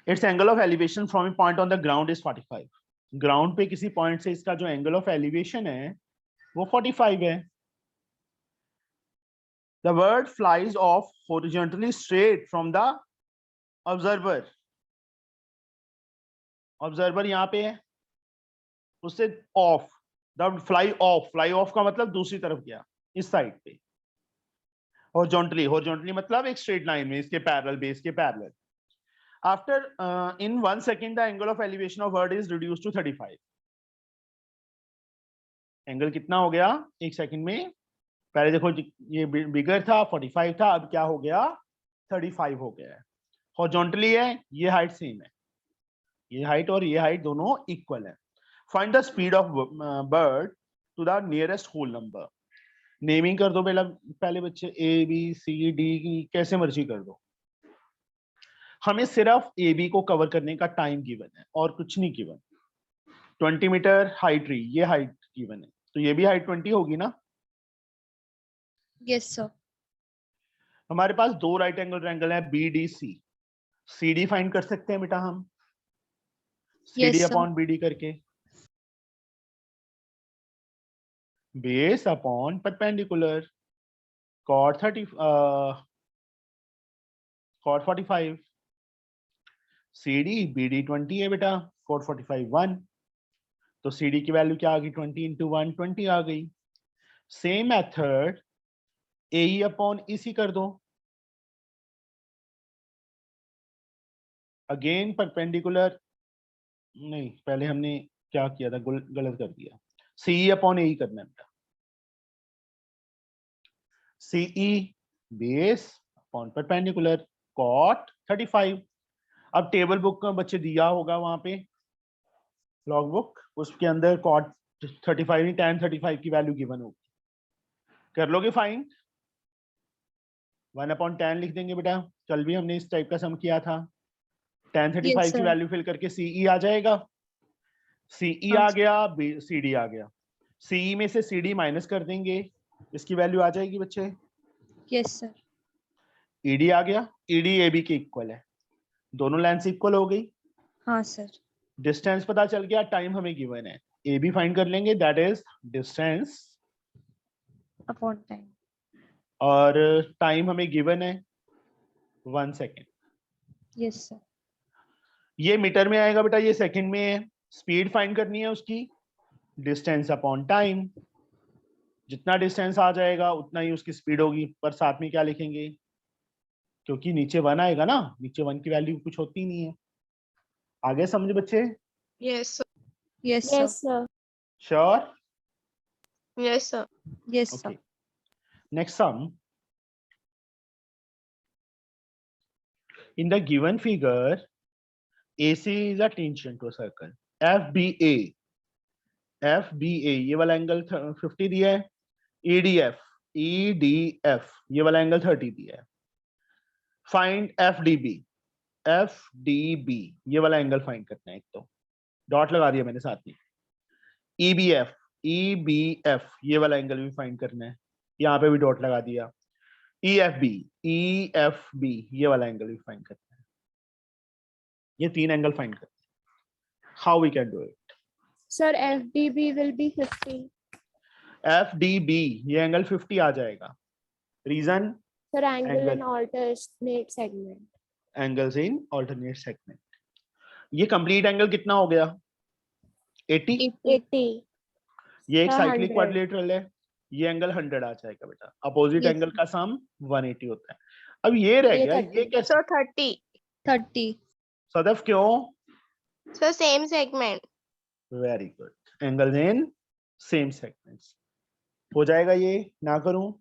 [SPEAKER 1] Its angle of elevation from a point on the ground is 45, ground पे किसी पॉइंट से इसका जो एंगल ऑफ एलिवेशन है वो 45 है। The bird flies off horizontally straight from the observer, observer यहाँ पे है, उससे ऑफ, द फ्लाई ऑफ का मतलब दूसरी तरफ गया, इस साइड पे, हॉरिजॉन्टली मतलब एक स्ट्रेट लाइन में, इसके पैरेलल, बेस के parallel. After in 1 second the angle of elevation of bird is reduced to 35, angle कितना हो गया एक सेकंड में, पहले देखो ये बिगर था 45 था, अब क्या हो गया 35 हो गया है। हॉरिजॉन्टली है, ये हाइट सेम है, ये हाइट और ये हाइट दोनों इक्वल है। Find the speed of bird to the nearest whole number, naming कर दो पहले बच्चे, ए बी सी डी कैसे मर्जी कर दो, हमें सिर्फ ए बी को कवर करने का टाइम गिवन है और कुछ नहीं गिवन। 20 मीटर हाइट ट्री, ये हाइट गिवन है, तो ये भी हाइट 20 होगी ना।
[SPEAKER 3] Yes, sir.
[SPEAKER 1] हमारे पास दो राइट एंगल ट्रायंगल है B D C, C D find कर सकते हैं बेटा हम, C D
[SPEAKER 3] Yes, sir.
[SPEAKER 1] Upon B D करके, base upon perpendicular, cot 45, CD BD 20 है बेटा, cot 45 1, तो CD की वैल्यू क्या आ गई 20 into 1 20 आ गई। Same method AE upon EC कर दो, अगेन परपेंडिकुलर, नहीं पहले हमने क्या किया था, गलत कर दिया, CE अपॉन AE करना है बेटा, CE base upon perpendicular cot 35। अब टेबल बुक का बच्चे दिया होगा वहां पे लॉग बुक, उसके अंदर cot 35 नहीं tan 35 की वैल्यू गिवन होगी, कर लोगे फाइंड, 1/10 लिख देंगे बेटा, कल भी हमने इस टाइप का सम किया था, tan 35
[SPEAKER 3] Yes,
[SPEAKER 1] की
[SPEAKER 3] sir.
[SPEAKER 1] वैल्यू फिल करके CE आ जाएगा, CE आ
[SPEAKER 3] हाँ,
[SPEAKER 1] गया, CD आ गया, CE में से CD माइनस कर देंगे, इसकी वैल्यू आ जाएगी बच्चे,
[SPEAKER 3] यस सर।
[SPEAKER 1] ईडी आ गया, ईडी ए बी के इक्वल है, दोनों लेंथ इक्वल हो गई,
[SPEAKER 3] हाँ सर।
[SPEAKER 1] डिस्टेंस पता चल गया, टाइम हमें गिवन है, ए बी फाइंड कर लेंगे, that is distance,
[SPEAKER 3] upon time.
[SPEAKER 1] और टाइम हमें गिवन है 1 सेकेंड।
[SPEAKER 3] Yes sir.
[SPEAKER 1] ये मीटर में आएगा बेटा, ये सेकंड में है, स्पीड फाइंड करनी है उसकी, डिस्टेंस अपॉन टाइम, जितना डिस्टेंस आ जाएगा उतना ही उसकी स्पीड होगी, पर साथ में क्या लिखेंगे, क्योंकि नीचे 1 आएगा ना, नीचे 1 की वैल्यू कुछ होती नहीं है। आगे समझ बच्चे?
[SPEAKER 2] Yes, sir.
[SPEAKER 3] Yes sir.
[SPEAKER 5] Yes, sir.
[SPEAKER 1] Sure?
[SPEAKER 2] Yes, sir.
[SPEAKER 3] Yes
[SPEAKER 1] Okay.
[SPEAKER 3] Sir.
[SPEAKER 1] Next sum. In the given figure, AC is a tangent to a circle. FBA, FBA ये वाला एंगल 50 दिया है, EDF, EDF ये वाला एंगल 30 दिया है। Find FDB, FDB ये वाला एंगल फाइंड करना है, एक तो डॉट लगा दिया मैंने साथ में। EBF, EBF ये वाला एंगल भी फाइंड करना है, यहाँ पे भी डॉट लगा दिया। EFB, EFB ये वाला एंगल भी फाइंड करना है, ये 3 एंगल फाइंड करना है। How we can do it?
[SPEAKER 5] Sir, FDB will be 50.
[SPEAKER 1] FDB ये एंगल 50 आ जाएगा, reason
[SPEAKER 5] Sir, angle
[SPEAKER 1] Angle.
[SPEAKER 5] in alternate segment.
[SPEAKER 1] Angles in alternate segment. ये कंप्लीट एंगल कितना हो गया? 80।
[SPEAKER 5] 80.
[SPEAKER 1] ये एक
[SPEAKER 5] हाँ,
[SPEAKER 1] साइक्लिक
[SPEAKER 5] 100.
[SPEAKER 1] क्वाड्रिलेटरल है, ये एंगल 100 आ जाएगा बेटा, अपोजिट
[SPEAKER 3] Yes.
[SPEAKER 1] एंगल का सम 180 होता है। अब ये रह
[SPEAKER 5] ये
[SPEAKER 1] गया,
[SPEAKER 5] 30.
[SPEAKER 1] ये कैसे?
[SPEAKER 2] So 30.
[SPEAKER 3] 30।
[SPEAKER 1] सदफ क्यों?
[SPEAKER 2] So same segment.
[SPEAKER 1] Very good, angles in same segments हो जाएगा। ये ना करूं?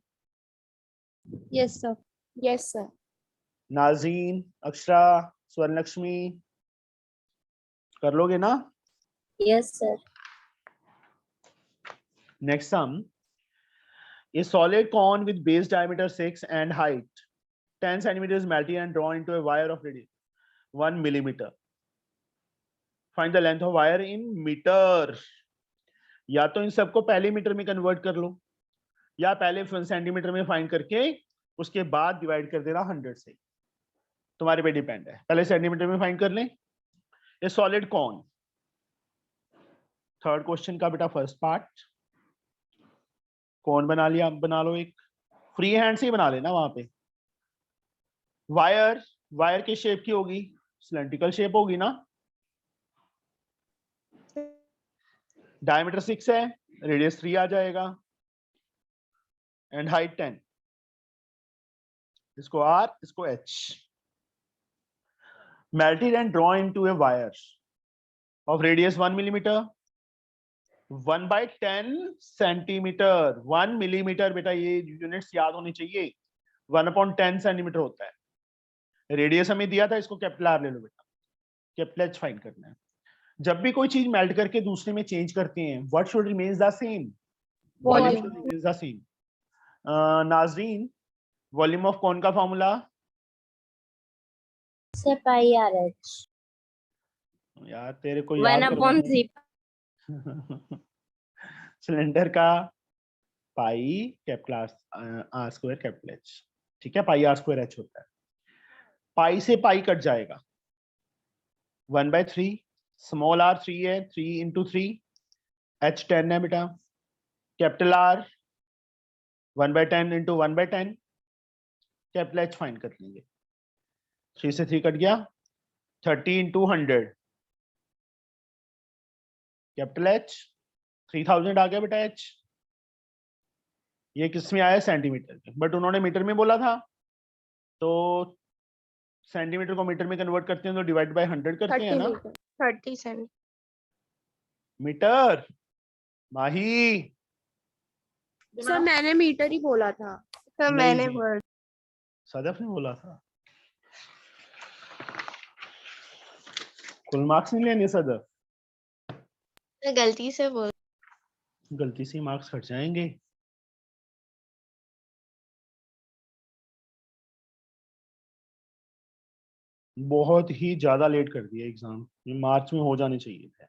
[SPEAKER 3] Yes sir.
[SPEAKER 5] Yes, sir.
[SPEAKER 1] नाज़रीन, अक्षरा, स्वर्णलक्ष्मी कर लोगे ना?
[SPEAKER 5] Yes, sir.
[SPEAKER 1] Next sum. A solid cone with base diameter 6 and height 10 centimeters melted and drawn into a wire of radius 1 millimeter. Find the length of wire in meter. या तो इन सबको पहले metre में convert कर लो, या पहले centimetre में find करके उसके बाद डिवाइड कर देना 100 से, तुम्हारे पे डिपेंड है। पहले सेंटीमीटर में फाइंड कर लें। ये सॉलिड कौन, थर्ड क्वेश्चन का बेटा फर्स्ट पार्ट, कौन बना लिया, बना लो, एक फ्री हैंड से ही बना लेना। वहां पे वायर, वायर के शेप की होगी, सिलेंड्रिकल शेप होगी ना, डायमीटर 6 है, रेडियस 3 आ जाएगा, एंड हाइट 10, इसको R, इसको H। melted and drawn into a wire of radius 1 millimeter, 1 by 10 centimetre, 1 millimetre बेटा ये यूनिट्स याद होनी चाहिए, 1/10 सेंटीमीटर होता है। रेडियस हमें दिया था, इसको कैपिटल R ले लो बेटा, कैपिटल H फाइंड करना है। जब भी कोई चीज मेल्ट करके दूसरे में चेंज करते हैं, what should remains the same? Volume should remains the same. नाज़रीन, वॉल्यूम ऑफ कौन का फॉर्मूला?
[SPEAKER 6] से पाई आर एच
[SPEAKER 1] यार तेरे को याद करवाना है। सिलेंडर का pi capital R square capital H, ठीक है, पाई आर स्क्वायर एच होता है। पाई से पाई कट जाएगा, 1/3, स्मॉल आर 3 है, 3 into 3, एच 10 है बेटा, capital R 1/10 into 1/10, capital H find कर लेंगे। 3 से 3 कट गया, 30 into 100, कैपिटल एच 3000 आ गया बेटा एच। ये किस में आया? सेंटीमीटर में, बट उन्होंने मीटर में बोला था, तो सेंटीमीटर को मीटर में कन्वर्ट करते हैं तो डिवाइड बाय 100 करते
[SPEAKER 5] 30
[SPEAKER 1] हैं ना।
[SPEAKER 5] meter.
[SPEAKER 2] 30 cent.
[SPEAKER 1] मीटर माही,
[SPEAKER 5] Sir, मैंने मीटर ही बोला था.
[SPEAKER 2] So
[SPEAKER 1] नहीं
[SPEAKER 2] मैंने
[SPEAKER 1] जी।
[SPEAKER 2] बोल
[SPEAKER 1] सदफ ने बोला था। फुल मार्क्स नहीं लेने सदफ,
[SPEAKER 2] गलती से बोल।
[SPEAKER 1] गलती से मार्क्स कट जाएंगे। बहुत ही ज्यादा लेट कर दिया एग्जाम, ये मार्च में हो जाने चाहिए थे।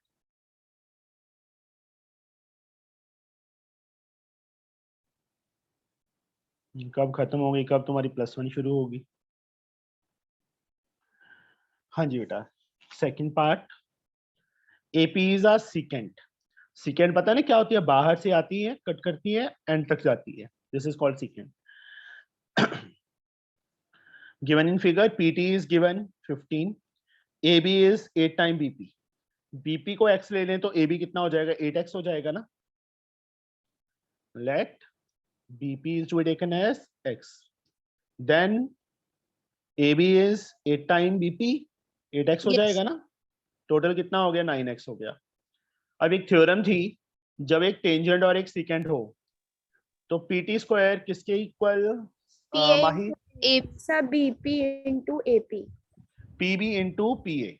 [SPEAKER 1] कब खत्म होगी, कब तुम्हारी +1 शुरू होगी? हाँ जी बेटा, second part, AP is a secant. Secant पता नहीं क्या होती है, बाहर से आती है, कट करती है, एंड तक जाती है, this is called secant. Given in figure PT is given 15, AB is 8 time BP। BP को x ले लें तो AB कितना हो जाएगा, 8x हो जाएगा ना। Let BP is to be taken as x, then AB is 8 time BP, 8x हो
[SPEAKER 2] Yes.
[SPEAKER 1] जाएगा ना। टोटल कितना हो गया, 9x हो गया। अब एक थ्योरम थी, जब एक टेंजेंट और एक सीकेंट हो तो PT स्क्वायर किसके equal, Mahi?
[SPEAKER 5] Sir BP into AP।
[SPEAKER 1] PB into PA।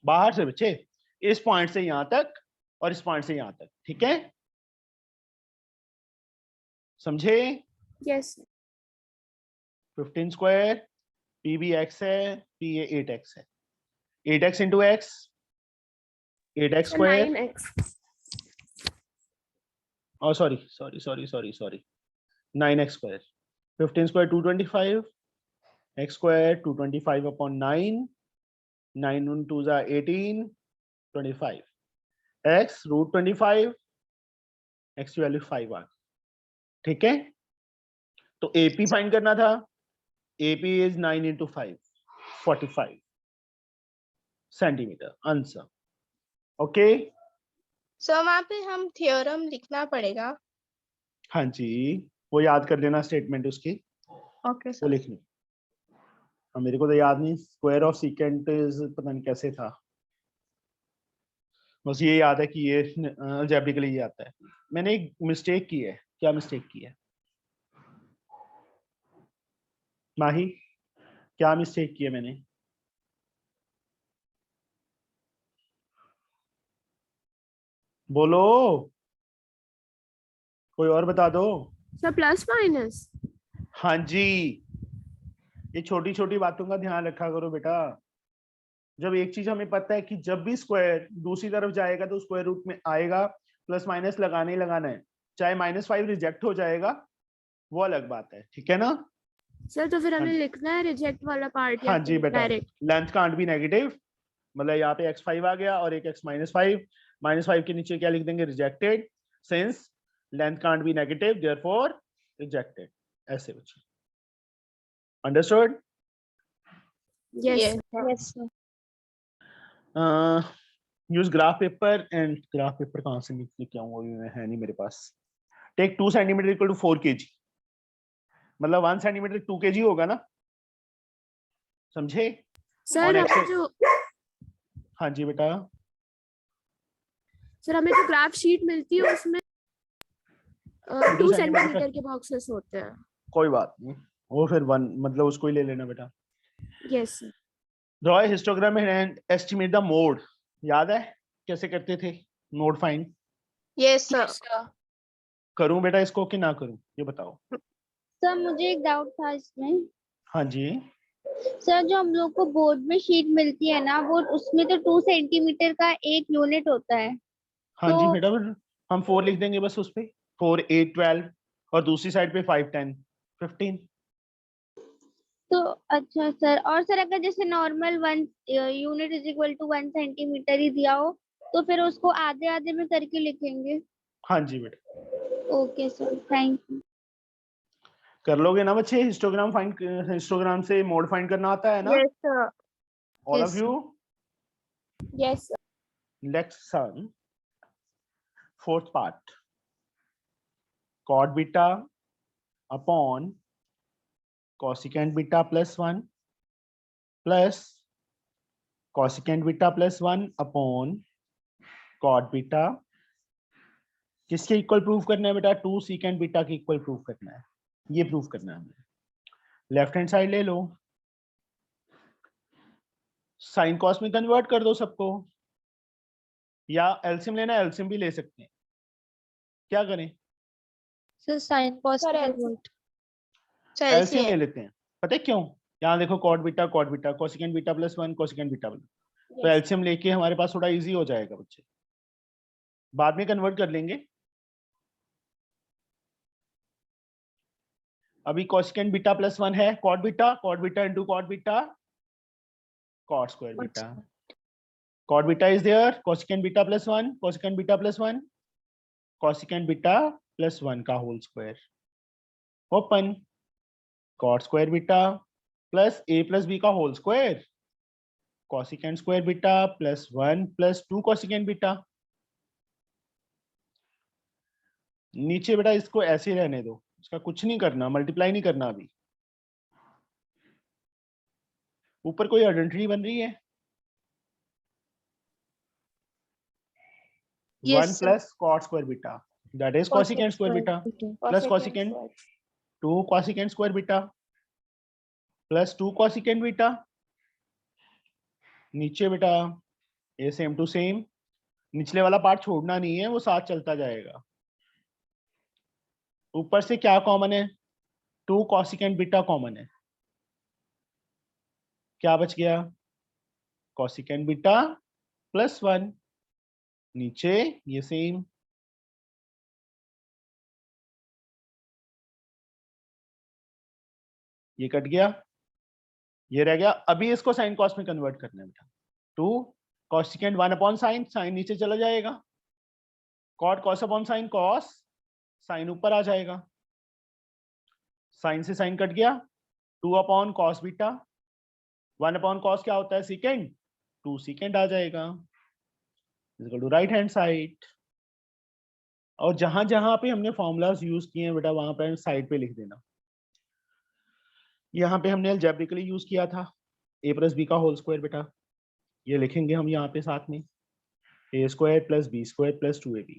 [SPEAKER 1] बाहर से बच्चे, इस पॉइंट से यहां तक और इस पॉइंट से यहां तक, ठीक है, समझे?
[SPEAKER 5] यस
[SPEAKER 1] 15 स्क्वायर, PB x है, PA 8x है, 8x into x, 8x
[SPEAKER 5] sir
[SPEAKER 1] square,
[SPEAKER 5] 9x।
[SPEAKER 1] और sorry 9x square, 15 square 225, x square 225 upon 9, 9 1 2 जा 18, 25, x √25, x की वैल्यू 5 आ गई, ठीक है। तो AP फाइंड करना था, AP is 9 into 5, 45 centimetre, answer. Okay,
[SPEAKER 2] सो वहाँ पे हम थ्योरम लिखना पड़ेगा।
[SPEAKER 1] हाँ जी, वो याद कर लेना स्टेटमेंट उसकी,
[SPEAKER 2] ओके
[SPEAKER 1] वो
[SPEAKER 2] सर।
[SPEAKER 1] लिख लो। मेरे को तो याद नहीं, स्क्वायर ऑफ सीकेंट पता नहीं कैसे था, बस ये याद है कि ये अलजेब्रिकली ये आता है। मैंने एक मिस्टेक की है, क्या मिस्टेक की है माही, क्या मिस्टेक की है मैंने? बोलो, कोई और बता दो।
[SPEAKER 5] Sir plus minus.
[SPEAKER 1] हाँ जी, ये छोटी छोटी बातों का ध्यान रखा करो बेटा। जब एक चीज हमें पता है कि जब भी स्क्वायर दूसरी तरफ जाएगा तो स्क्वायर रूट में आएगा, प्लस माइनस लगाना ही लगाना है, चाहे -5 रिजेक्ट हो जाएगा वो अलग बात है, ठीक है ना।
[SPEAKER 5] सर तो फिर
[SPEAKER 1] हाँ
[SPEAKER 5] हमें
[SPEAKER 1] जी।
[SPEAKER 5] लिखना है रिजेक्ट वाला पार्ट या
[SPEAKER 1] हाँ जी बेटा,
[SPEAKER 5] direct?
[SPEAKER 1] Length can't be negative, मतलब यहाँ पे x5 आ गया और एक x -5 के नीचे क्या लिख देंगे, rejected, since length can't be negative therefore rejected, ऐसे बच्चे, understood?
[SPEAKER 5] Yes
[SPEAKER 3] yes sir.
[SPEAKER 1] Use graph paper, and graph paper कहाँ से लेके आऊंगा, है नहीं मेरे पास। Take 2 centimetre equal to 4 kg, मतलब 1 सेंटीमीटर 2 kg होगा ना, समझे?
[SPEAKER 5] सर
[SPEAKER 1] और
[SPEAKER 5] हमें जो
[SPEAKER 1] हाँ जी बेटा,
[SPEAKER 5] सर हमें जो ग्राफ शीट मिलती है उसमें 2 सेंटीमीटर के बॉक्सेस होते हैं।
[SPEAKER 1] कोई बात नहीं, वो फिर 1 मतलब उसको ही ले लेना बेटा।
[SPEAKER 5] Yes sir.
[SPEAKER 1] Draw a histogram and estimate the mode, याद है कैसे करते थे मोड फाइंड?
[SPEAKER 2] Yes sir.
[SPEAKER 1] करूं बेटा इसको कि ना करूं, ये बताओ।
[SPEAKER 4] सर मुझे एक डाउट था इसमें।
[SPEAKER 1] हाँ जी,
[SPEAKER 4] सर जो हम लोग को बोर्ड में शीट मिलती है ना, वो उसमें तो 2 सेंटीमीटर का एक यूनिट होता है।
[SPEAKER 1] हाँ जी
[SPEAKER 4] तो
[SPEAKER 1] बेटा, फिर हम 4 लिख देंगे बस उस पे, 4 8 12 और दूसरी साइड पे 5 10 15।
[SPEAKER 4] तो अच्छा सर, और सर अगर जैसे normal 1 unit is equal to 1 centimetre ही दिया हो तो फिर उसको आधे आधे में करके लिखेंगे?
[SPEAKER 1] हाँ जी बेटा,
[SPEAKER 4] ओके सर, थैंक यू।
[SPEAKER 1] कर लोगे ना बच्चे, हिस्टोग्राम से मोड फाइंड करना आता है ना,
[SPEAKER 2] yes sir.
[SPEAKER 1] All of
[SPEAKER 3] Yes,
[SPEAKER 1] you.
[SPEAKER 5] Yes sir.
[SPEAKER 1] Next son, fourth part, cot beta upon cosecant beta +1 plus cosecant beta +1 upon cot beta, किसके इक्वल प्रूफ करना है बेटा, 2 secant बीटा के इक्वल प्रूफ करना है, ये प्रूफ करना है हमें। लेफ्ट हैंड साइड ले लो, साइन कॉस में कन्वर्ट कर दो सबको, या एलसीएम लेना है एलसीएम भी ले सकते हैं, क्या करें?
[SPEAKER 3] Sir sine cos
[SPEAKER 5] sir,
[SPEAKER 3] convert.
[SPEAKER 1] LCM ले लेते हैं, पता है क्यों? यहाँ देखो cot beta cosecant beta +1 cosecant beta तो एलसीएम लेके हमारे पास थोड़ा इजी हो जाएगा बच्चे, बाद में कन्वर्ट कर लेंगे। अभी cosecant बीटा प्लस 1 है, cot beta into cot beta, cot square beta, cot beta is there, cosecant beta plus 1, cosecant beta plus 1, cosecant beta plus 1 का whole square, open, cot square beta plus a plus b का whole square, cosecant square beta plus 1 plus 2 cosecant beta. नीचे बेटा इसको ऐसे ही रहने दो, इसका कुछ नहीं करना, मल्टीप्लाई नहीं करना अभी। ऊपर कोई आइडेंटिटी बन रही है?
[SPEAKER 3] Yes,
[SPEAKER 1] 1
[SPEAKER 3] sir.
[SPEAKER 1] Plus cot square beta, that is cosecant square beta, plus cosecant 2 cosecant square beta plus 2 cosecant beta. नीचे बेटा ये सेम टू सेम, निचले वाला पार्ट छोड़ना नहीं है, वो साथ चलता जाएगा। ऊपर से क्या कॉमन है? 2 cosecant बीटा कॉमन है, क्या बच गया? cosecant बीटा प्लस 1, नीचे ये सेम, ये कट गया, ये रह गया। अभी इसको साइन कॉस में कन्वर्ट करना है बेटा। 2 cosecant 1 अपॉन साइन, साइन नीचे चला जाएगा, cot cos upon sine cos, sine ऊपर आ जाएगा, साइन से साइन कट गया, 2 upon cos beta, 1 upon cos क्या होता है? सेकेंड, 2 सेकेंड आ जाएगा, equal to right hand side. और जहां जहां पे हमने फॉर्मूलाज यूज किए हैं बेटा, वहां पे साइड पे लिख देना। यहाँ पे हमने अलजेब्रिकली यूज किया था a प्लस बी का होल स्क्वायर बेटा, ये लिखेंगे हम यहाँ पे साथ में, a square plus B square plus 2ab।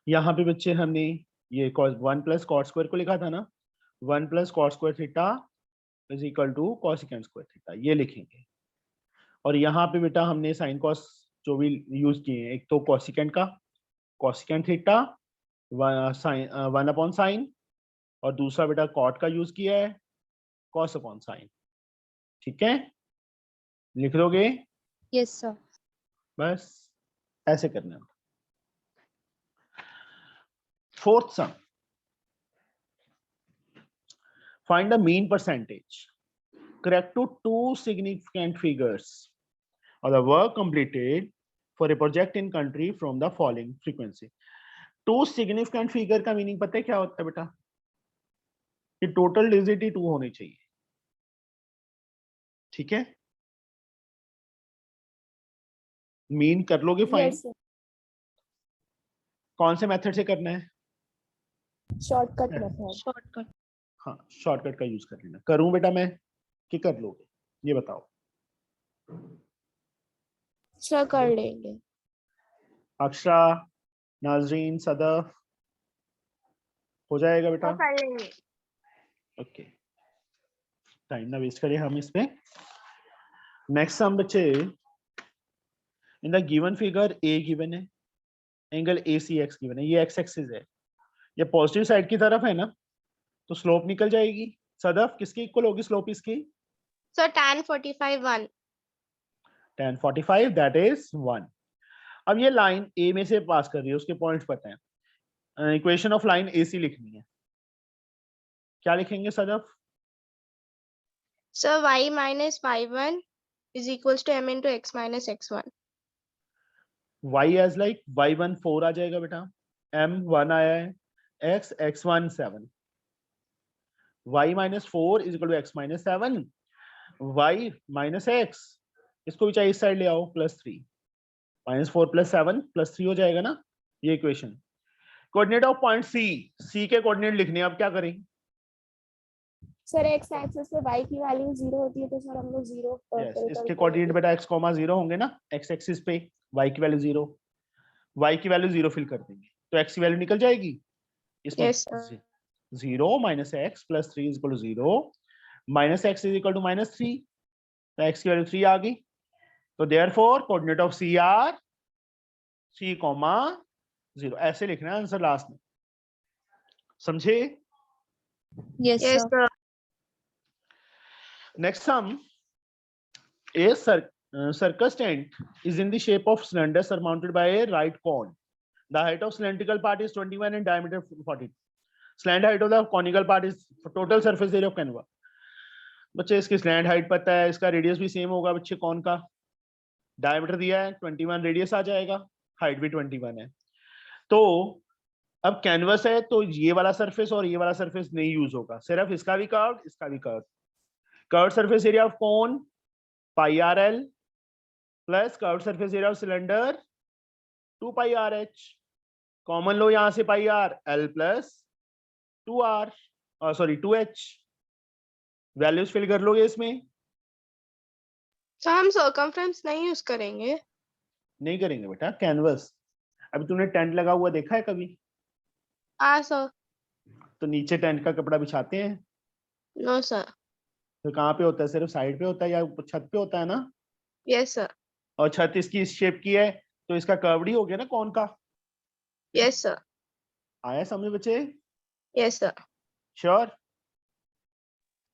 [SPEAKER 1] यहाँ पे बच्चे हमने ये 1 प्लस कॉट स्क्वायर को लिखा था ना, 1 plus cot square theta is equal to cosecant square theta, ये लिखेंगे। और यहाँ पे बेटा हमने साइन कॉस जो भी यूज किए हैं, एक तो कॉसिकेंट का कॉसिकेंट थीटा 1 अपॉन साइन, और दूसरा बेटा कॉट का यूज किया है कॉस अपॉन साइन। ठीक है, लिख दोगे?
[SPEAKER 3] Yes, sir.
[SPEAKER 1] बस ऐसे करना है। Fourth some, find the mean percentage correct to 2 significant figures of the work completed for a project in country from the following frequency। 2 significant figure का मीनिंग पता है क्या होता है बेटा? कि टोटल डिजिट ही 2 होनी चाहिए। ठीक है, मीन कर लोगे फाइन?
[SPEAKER 5] Yes, sir.
[SPEAKER 1] कौन से मेथड से करना है?
[SPEAKER 5] Shortcut method.
[SPEAKER 3] Shortcut.
[SPEAKER 1] हाँ, शॉर्टकट का यूज कर लेना। करूं बेटा मैं कि कर लोगे, ये बताओ।
[SPEAKER 2] सर कर लेंगे।
[SPEAKER 1] अक्षरा, नाजरीन, सदफ, हो जाएगा बेटा?
[SPEAKER 2] कर लेंगे।
[SPEAKER 1] ओके, टाइम ना वेस्ट करें हम इस पे। नेक्स्ट सम बच्चे, in the given figure A given है, एंगल ACX गिवन है, ये x एक्सिस है, ये पॉजिटिव साइड की तरफ है ना, तो स्लोप निकल जाएगी। सदफ, किसकी इक्वल होगी स्लोप इसकी?
[SPEAKER 2] Sir tan 45 1।
[SPEAKER 1] tan 45 that is 1। अब ये लाइन ए में से पास कर रही है, उसके पॉइंट्स पता है, इक्वेशन ऑफ लाइन AC लिखनी है, क्या लिखेंगे Sadaf?
[SPEAKER 2] Sir y minus y1 is equals to m into x minus x1।
[SPEAKER 1] y as like y1 4 आ जाएगा बेटा, m 1 आया है, x1 7, y minus 4 is equal to x minus 7, y minus x, इसको भी चाहिए इस साइड ले आओ, +3, -4 + 7 +3 हो जाएगा ना ये equation. Coordinate of point C के कोऑर्डिनेट लिखने हैं, अब क्या करें?
[SPEAKER 5] सर x एक्सिस पे y की वैल्यू 0 होती है, तो सर हम लोग 0
[SPEAKER 1] इसके कोऑर्डिनेट बेटा x, 0 होंगे ना, x एक्सिस पे y की वैल्यू 0, y की वैल्यू 0 फिल कर देंगे, तो x की वैल्यू निकल जाएगी इसमें।
[SPEAKER 2] Yes, sir.
[SPEAKER 1] 0 minus x plus 3 is equal to 0, minus x is equal to -3, तो x की वैल्यू 3 आ गई। तो therefore coordinate of C are C, 0, ऐसे लिखना है आंसर लास्ट में, समझे?
[SPEAKER 3] Yes,
[SPEAKER 2] Yes,
[SPEAKER 3] sir.
[SPEAKER 2] sir.
[SPEAKER 1] Next sum, a circus tent is in the shape of cylinder surmounted by a right cone. The height of cylindrical part is 21 and diameter 40. Slant height of the conical part is total surface area of Canva. बच्चे इसकी slant height पता है, इसका radius भी same होगा बच्चे, कौन का डायमीटर दिया है 21 रेडियस आ जाएगा, हाइट भी 21 है। तो अब कैनवस है तो ये वाला सरफेस और ये वाला सरफेस नहीं यूज होगा, सिर्फ इसका भी कर्व, इसका भी curve. Curve surface area of cone pi r l plus curve surface area of cylinder 2 pi r h. Common लो यहां से pi r l plus 2 r sorry 2 h. Values fill कर लोगे इसमें?
[SPEAKER 2] सर हम सर्कमफ्रेंस नहीं यूज करेंगे।
[SPEAKER 1] नहीं करेंगे बेटा, कैनवस। अभी तूने टेंट लगा हुआ देखा है कभी?
[SPEAKER 2] हाँ सर।
[SPEAKER 1] तो नीचे टेंट का कपड़ा बिछाते हैं?
[SPEAKER 2] No sir.
[SPEAKER 1] तो कहाँ पे होता है, सिर्फ साइड पे होता है या छत पे होता है ना?
[SPEAKER 2] Yes sir.
[SPEAKER 1] और छत इसकी इस शेप की है तो इसका कर्वड ही हो गया ना कौन का?
[SPEAKER 2] Yes sir.
[SPEAKER 1] आया समझ बच्चे?
[SPEAKER 2] Yes sir.
[SPEAKER 1] Sure?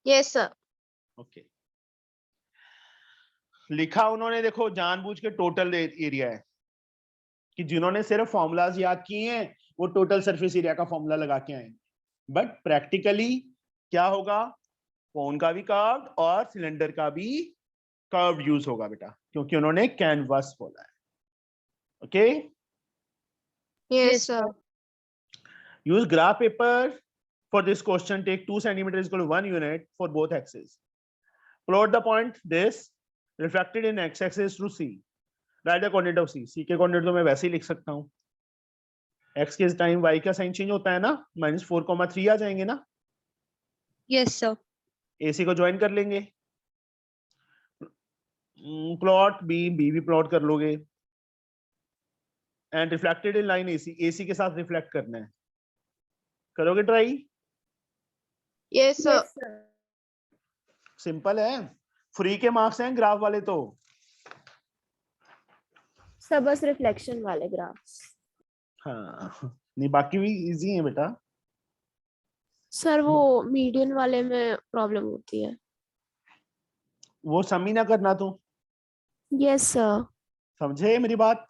[SPEAKER 2] Yes sir.
[SPEAKER 1] Okay. लिखा उन्होंने देखो जानबूझ के टोटल एरिया है कि जिन्होंने सिर्फ फॉर्मूलाज याद किए हैं वो टोटल सरफेस एरिया का फॉर्मूला लगा के आएंगे, बट प्रैक्टिकली क्या होगा, कोन का भी कर्व्ड और सिलेंडर का भी कर्व्ड यूज होगा बेटा, क्योंकि उन्होंने कैनवस बोला है। Okay,
[SPEAKER 2] yes sir.
[SPEAKER 1] use graph paper for this question. Take 2 centimeter is equal to 1 unit for both axes. Plot the point this reflected in x-axis through C. Write the coordinate of C. C के coordinate तो मैं वैसे ही लिख सकता हूँ। x के time y का sign change होता है ना, -4,3 आ जाएंगे ना?
[SPEAKER 3] Yes sir.
[SPEAKER 1] AC को ज्वाइन कर लेंगे। प्लॉट B भी प्लॉट कर लोगे। And reflected in line AC, AC के साथ रिफ्लेक्ट करना है, करोगे ट्राई?
[SPEAKER 2] Yes sir.
[SPEAKER 1] सिंपल है, फ्री के मार्क्स हैं ग्राफ वाले तो।
[SPEAKER 5] सब बस रिफ्लेक्शन वाले ग्राफ्स।
[SPEAKER 1] हाँ नहीं बाकी भी इजी है बेटा।
[SPEAKER 5] सर वो मीडियन वाले में प्रॉब्लम होती है।
[SPEAKER 1] वो सम ही ना करना तू,
[SPEAKER 5] यस सर।
[SPEAKER 1] समझे मेरी बात?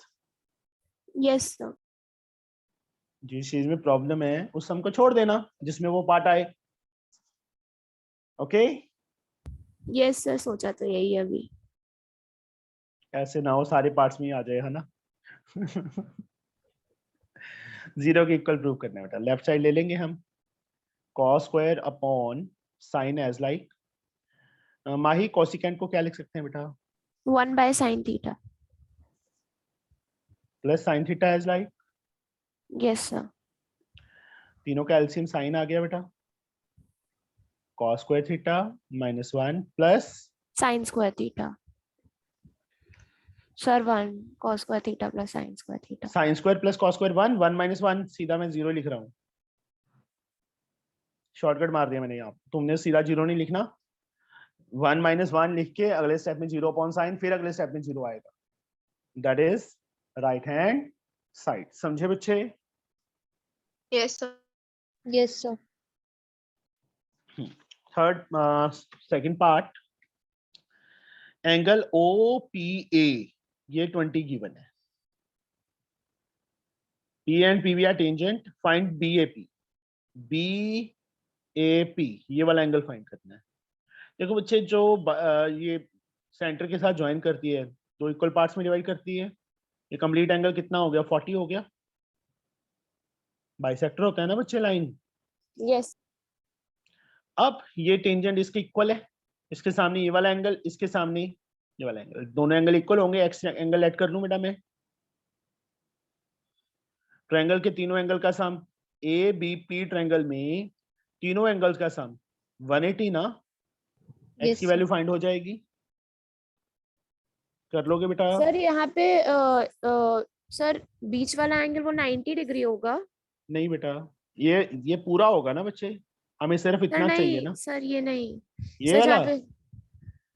[SPEAKER 5] Yes sir.
[SPEAKER 1] जिस चीज में प्रॉब्लम है उस सम को छोड़ देना जिसमें वो पार्ट आए। ओके,
[SPEAKER 5] यस सर, सोचा तो यही है अभी।
[SPEAKER 1] ऐसे ना हो सारे पार्ट्स में ही आ जाए, है ना? जीरो के इक्वल प्रूव करना है बेटा। लेफ्ट साइड ले लेंगे हम, cos square upon sine as like. Mahi cosecant को क्या लिख सकते हैं बेटा?
[SPEAKER 5] 1/sin theta.
[SPEAKER 1] Plus sine theta as like.
[SPEAKER 5] Yes sir.
[SPEAKER 1] तीनों का एलसीएम साइन आ गया बेटा, cos square theta -1 plus
[SPEAKER 5] sin square theta. Sir 1 cos square theta plus sin square theta.
[SPEAKER 1] Sine square plus cos square 1, 1 - 1 सीधा मैं 0 लिख रहा हूँ, शॉर्टकट मार दिया मैंने यहाँ। तुमने सीधा 0 नहीं लिखना, 1 - 1 लिख के अगले स्टेप में 0 अपॉन साइन, फिर अगले स्टेप में 0 आएगा, that is right hand side. समझे बच्चे?
[SPEAKER 2] Yes sir.
[SPEAKER 3] Yes sir.
[SPEAKER 1] Third second part, angle OPA ये 20 गिवन है। P and PB are tangent, find BAP। BAP ये वाला एंगल फाइंड करना है। देखो बच्चे जो ये सेंटर के साथ ज्वाइन करती है, दो इक्वल पार्ट्स में डिवाइड करती है, ये कंप्लीट एंगल कितना हो गया? 40 हो गया। बाइसेक्टर होता है ना बच्चे लाइन।
[SPEAKER 5] यस।
[SPEAKER 1] अब ये टेंजेंट इसके इक्वल है, इसके सामने ये वाला एंगल, इसके सामने ये वाला एंगल, दोनों एंगल इक्वल होंगे। एक्स एंगल ऐड कर लूं बेटा मैं, ट्रायंगल के तीनों एंगल का सम, ABP ट्रायंगल में तीनों एंगल्स का सम 180 ना, एक्स
[SPEAKER 3] Yes,
[SPEAKER 1] की
[SPEAKER 3] sir.
[SPEAKER 1] वैल्यू फाइंड हो जाएगी, कर लोगे बेटा?
[SPEAKER 5] सर यहाँ पे सर बीच वाला एंगल वो 90 डिग्री होगा।
[SPEAKER 1] नहीं बेटा, ये पूरा होगा ना बच्चे, हमें सिर्फ
[SPEAKER 5] सर
[SPEAKER 1] इतना चाहिए
[SPEAKER 5] नहीं
[SPEAKER 1] ना,
[SPEAKER 5] सर, ये नहीं
[SPEAKER 1] ये
[SPEAKER 5] सर,
[SPEAKER 1] वाला
[SPEAKER 5] जहाँ पे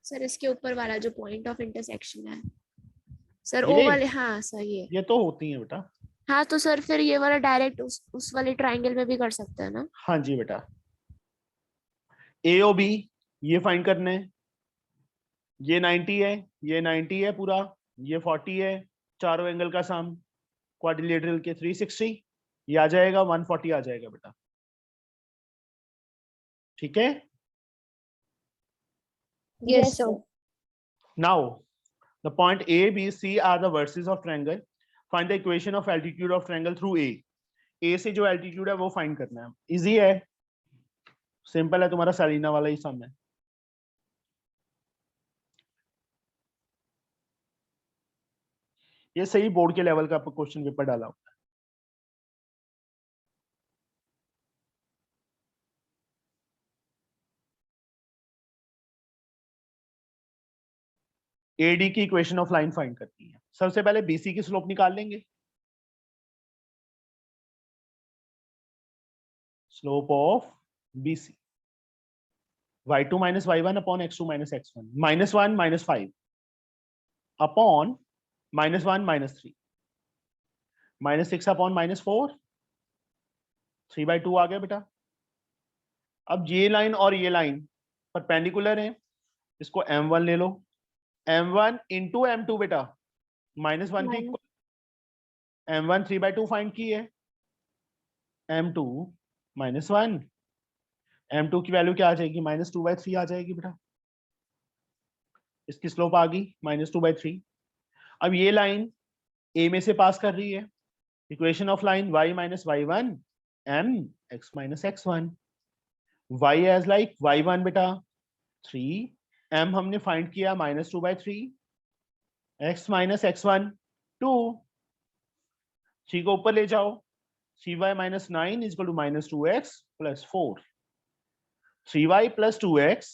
[SPEAKER 5] सर इसके ऊपर वाला जो पॉइंट ऑफ इंटरसेक्शन है सर,
[SPEAKER 1] ये?
[SPEAKER 5] ओ वाले। हाँ सर ये
[SPEAKER 1] तो होती है बेटा।
[SPEAKER 5] हाँ, तो सर फिर ये वाला डायरेक्ट उस वाले ट्रायंगल में भी कर सकते हैं ना?
[SPEAKER 1] हाँ जी बेटा, AOB ये फाइंड करना है, ये 90 है, ये 90 है पूरा, ये 40 है, चारों एंगल का सम क्वाड्रिलेटरल के 360, ये आ जाएगा 140 आ जाएगा बेटा। ठीक है.
[SPEAKER 2] Yes, sir.
[SPEAKER 1] Now the point A, B, C are the vertices of triangle. Find the equation of altitude of triangle through A. A से जो altitude है वो find करना है. Easy है, simple है, तुम्हारा सालिना वाला ही सम है. ये सही बोर्ड के लेवल का क्वेश्चन पेपर डाला होता है. एडी की इक्वेशन ऑफ लाइन फाइंड करती है. सबसे पहले बीसी की स्लोप निकाल लेंगे. Slope of BC y2 minus y1 upon x2 minus x1, -1 -5 upon -1 -3, -6 upon -4, 3/2 आ गया बेटा. अब ये लाइन और ये लाइन परपेंडिकुलर है, इसको m1 ले लो. m1 into m2 बेटा -1 के इक्वल. m1 3/2 फाइंड की है, m2 -1. m2 की वैल्यू क्या आ जाएगी, -2/3 आ जाएगी बेटा. इसकी स्लोप आ गई -2/3. अब ये लाइन a में से पास कर रही है. Equation of line y minus y1 m x minus x1. y as like y1 बेटा 3, m हमने फाइंड किया -2/3, x minus x1 2. 3 को ऊपर ले जाओ, 3y minus 9 is equal to -2x plus 4. 3y plus 2x,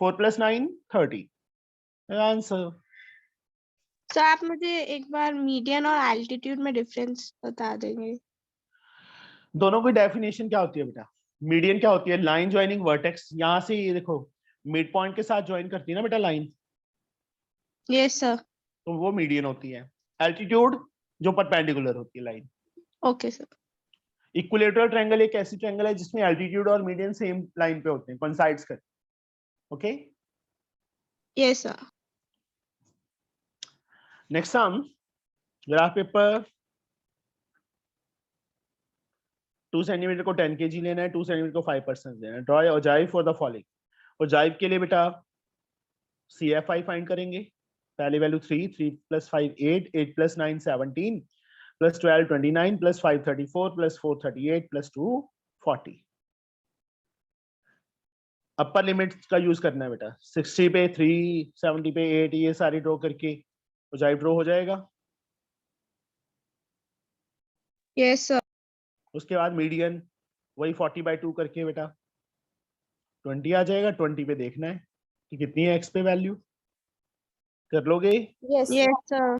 [SPEAKER 1] 4 plus 9 30. Answer.
[SPEAKER 2] Sir आप मुझे एक बार मीडियन और एल्टीट्यूड में डिफरेंस बता देंगे.
[SPEAKER 1] दोनों की डेफिनेशन क्या होती है बेटा? मीडियन क्या होती है? Line joining vertex. यहां से ये देखो मिड पॉइंट के साथ ज्वाइन करती है ना बेटा लाइन,
[SPEAKER 2] यस सर.
[SPEAKER 1] तो वो मीडियन होती है. एल्टीट्यूड जो परपेंडिकुलर होती है line.
[SPEAKER 2] Okay sir.
[SPEAKER 1] Equilateral triangle एक ऐसी ट्रायंगल है जिसमें एल्टीट्यूड और मीडियन सेम लाइन पे होते हैं, कोइंसाइड्स कर. Okay,
[SPEAKER 2] yes sir.
[SPEAKER 1] Next sum, graph paper 2 centimetre को 10 kg लेना है, 2 सेंटीमीटर को 5% लेना है. Draw ogive for the following. Ogive के लिए बेटा CFI फाइंड करेंगे. पहली वैल्यू 3, 3 + 5 8, 8 + 9 17, + 12 29, + 5 34, + 4 38, + 2 40. अपर लिमिट का यूज करना है बेटा. 60 पे 3, 70 पे 8, ये सारी ड्रॉ करके ओजाइव ड्रॉ हो जाएगा.
[SPEAKER 2] Yes sir.
[SPEAKER 1] उसके बाद मीडियन वही 40/2 करके बेटा 20 आ जाएगा. 20 पे देखना है कि कितनी है x पे वैल्यू. कर लोगे?
[SPEAKER 2] Yes sir.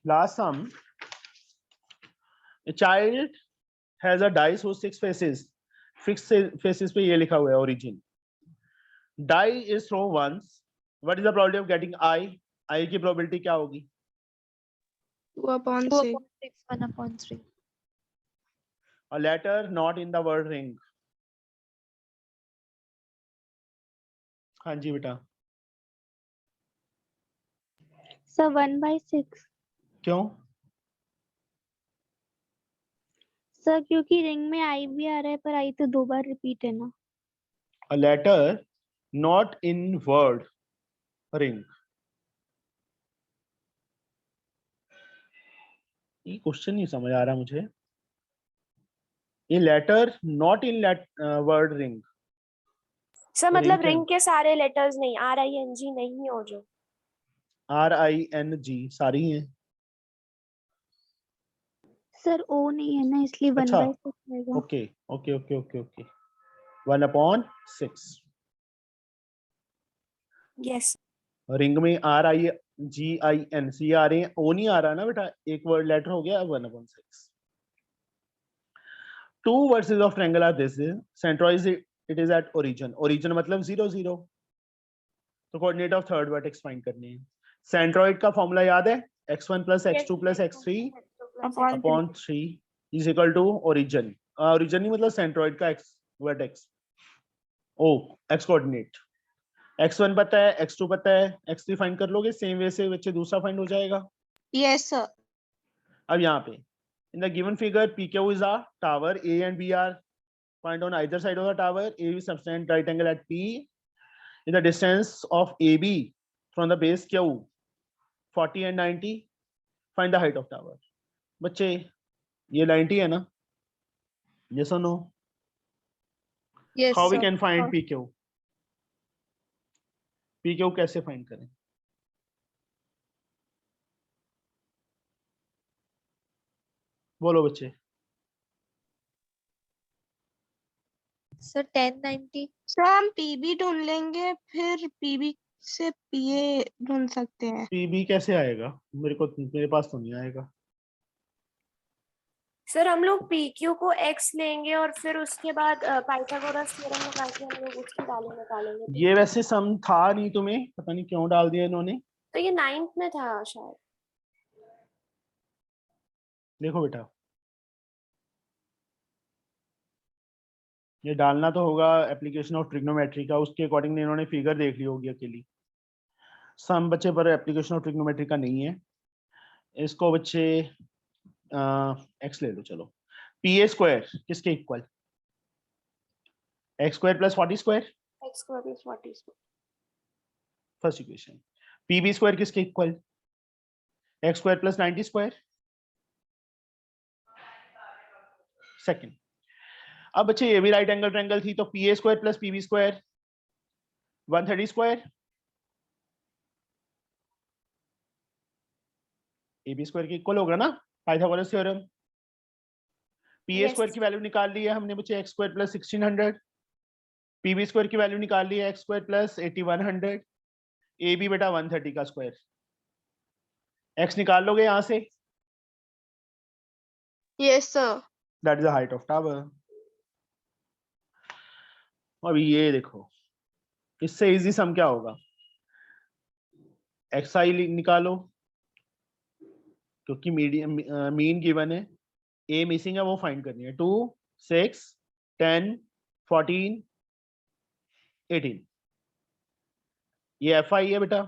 [SPEAKER 1] Last sum, a child has a dice whose 6 faces. Fixed faces पे ये लिखा हुआ है origin. Die is thrown once. What is the probability of getting I? I की probability क्या होगी?
[SPEAKER 2] 2/6.
[SPEAKER 3] 2/6 1/3.
[SPEAKER 1] A letter not in the word ring. हाँ जी बेटा.
[SPEAKER 4] सर 1/6.
[SPEAKER 1] क्यों?
[SPEAKER 4] सर क्योंकि रिंग में आई भी आ रहा है, पर आई तो 2 बार रिपीट है ना.
[SPEAKER 1] A letter not in word ring. ये क्वेश्चन नहीं समझ आ रहा मुझे. ये letter not in word ring.
[SPEAKER 5] Sir
[SPEAKER 1] तो
[SPEAKER 5] मतलब
[SPEAKER 1] ring क्या
[SPEAKER 5] रिंग के सारे लेटर्स नहीं, RING नहीं हो जो.
[SPEAKER 1] RING सारी हैं.
[SPEAKER 4] सर ओ नहीं है ना, इसलिए
[SPEAKER 1] अच्छा.
[SPEAKER 4] 1/6 आएगा.
[SPEAKER 1] Okay okay okay okay okay. 1/6.
[SPEAKER 5] Yes.
[SPEAKER 1] Ring में RIGIN आ रहे हैं, ओ नहीं आ रहा ना बेटा. एक वर्ड लेटर हो गया 1/6. Two vertices of triangle are this. Centroid it is at origin. Origin मतलब 0 0. तो coordinate of third vertex find करनी है. सेंट्रोइड का फॉर्मूला याद है? x1 + x2 + x3 upon 3 is equal to origin. origin नहीं मतलब सेंट्रोइड का x वर्टेक्स. ओ x कोऑर्डिनेट. x1 पता है, x2 पता है, x3 फाइंड कर लोगे. सेम वे से बच्चे दूसरा फाइंड हो जाएगा.
[SPEAKER 2] Yes sir.
[SPEAKER 1] अब यहाँ पे In the given figure, PQ is a tower. A and B are point on either side of the tower. A is subtend right angle at P. In the distance of AB from the base Q, 40 and 90. Find the height of tower. बच्चे ये 90 है ना? Yes or no?
[SPEAKER 3] Yes,
[SPEAKER 1] How we
[SPEAKER 3] sir.
[SPEAKER 1] can find PQ? PQ कैसे find करें? बोलो बच्चे.
[SPEAKER 3] Sir, 1090.
[SPEAKER 2] Sir हम PB ढूंढ लेंगे, फिर पीबी से पीए ढूंढ सकते हैं।
[SPEAKER 1] PB कैसे आएगा? मेरे पास तो नहीं आएगा.
[SPEAKER 5] सर हम लोग PQ को x लेंगे और फिर उसके बाद पाइथागोरस थ्योरम लगा के हम लोग उसकी वैल्यू निकालेंगे।
[SPEAKER 1] ये वैसे सम था नहीं तुम्हें, पता नहीं क्यों डाल दिया इन्होंने.
[SPEAKER 5] तो ये 9th में था शायद।
[SPEAKER 1] देखो बेटा, ये डालना तो होगा एप्लीकेशन ऑफ ट्रिग्नोमेट्री का, उसके अकॉर्डिंग इन्होंने फिगर देख ली होगी अकेली. सम बच्चे पर एप्लीकेशन ऑफ ट्रिग्नोमेट्री का नहीं है. इसको बच्चे एक्स ले लो. चलो, पी ए स्क्वायर किसके equal? X square plus 40 square,
[SPEAKER 5] x square plus 40 square.
[SPEAKER 1] First equation. P B square किसके equal? X square plus 90 square, second. अब बच्चे ये भी राइट एंगल ट्रायंगल थी, तो P A square plus P B square 130 square, A B square के equal होगा ना, Pythagoras theorem. P A
[SPEAKER 5] Yes.
[SPEAKER 1] Square की वैल्यू निकाल ली है हमने बच्चे, x square plus 1600. P B square की वैल्यू निकाल ली है, X square plus 8100. A B बेटा 130 का स्क्वायर. एक्स निकाल लोगे यहां से,
[SPEAKER 2] yes sir.
[SPEAKER 1] That is the height of tower. अभी ये देखो, इससे इजी सम क्या होगा? एक्स आई निकालो, क्योंकि मीडियम मीन गिवन है, ए मिसिंग है, वो फाइंड करनी है. 2, 6, 10, 14, 18. ये एफ आई है बेटा.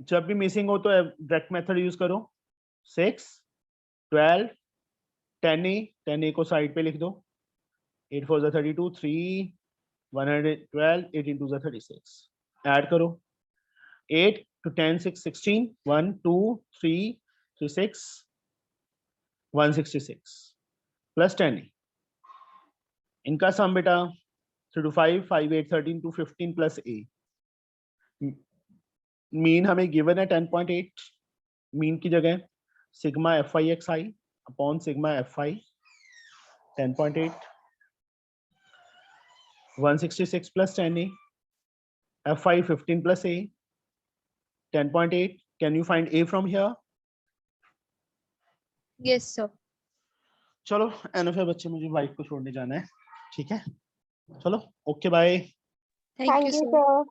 [SPEAKER 1] जब भी मिसिंग हो तो डायरेक्ट मेथड यूज करो. 6, 12, 10 को साइड पे लिख दो. 8 4 32, 3 112, 18 2 36. ऐड करो. 8 to 10 6 16, 1 2 3 3 6 166 प्लस 10. इनका सम बेटा 3 to 5 5 8 13 2 15 प्लस a. मीन हमें गिवन है 10.8. मीन की जगह sigma F I x I upon sigma F I 10.8. 166 plus 10a. F5 15 plus a 10.8. Can you find a from here?
[SPEAKER 3] Yes, sir.
[SPEAKER 1] चलो enough है बच्चे, मुझे वाइफ को छोड़ने जाना है. ठीक है, चलो okay bye.
[SPEAKER 3] Thank you, sir.
[SPEAKER 2] Sir.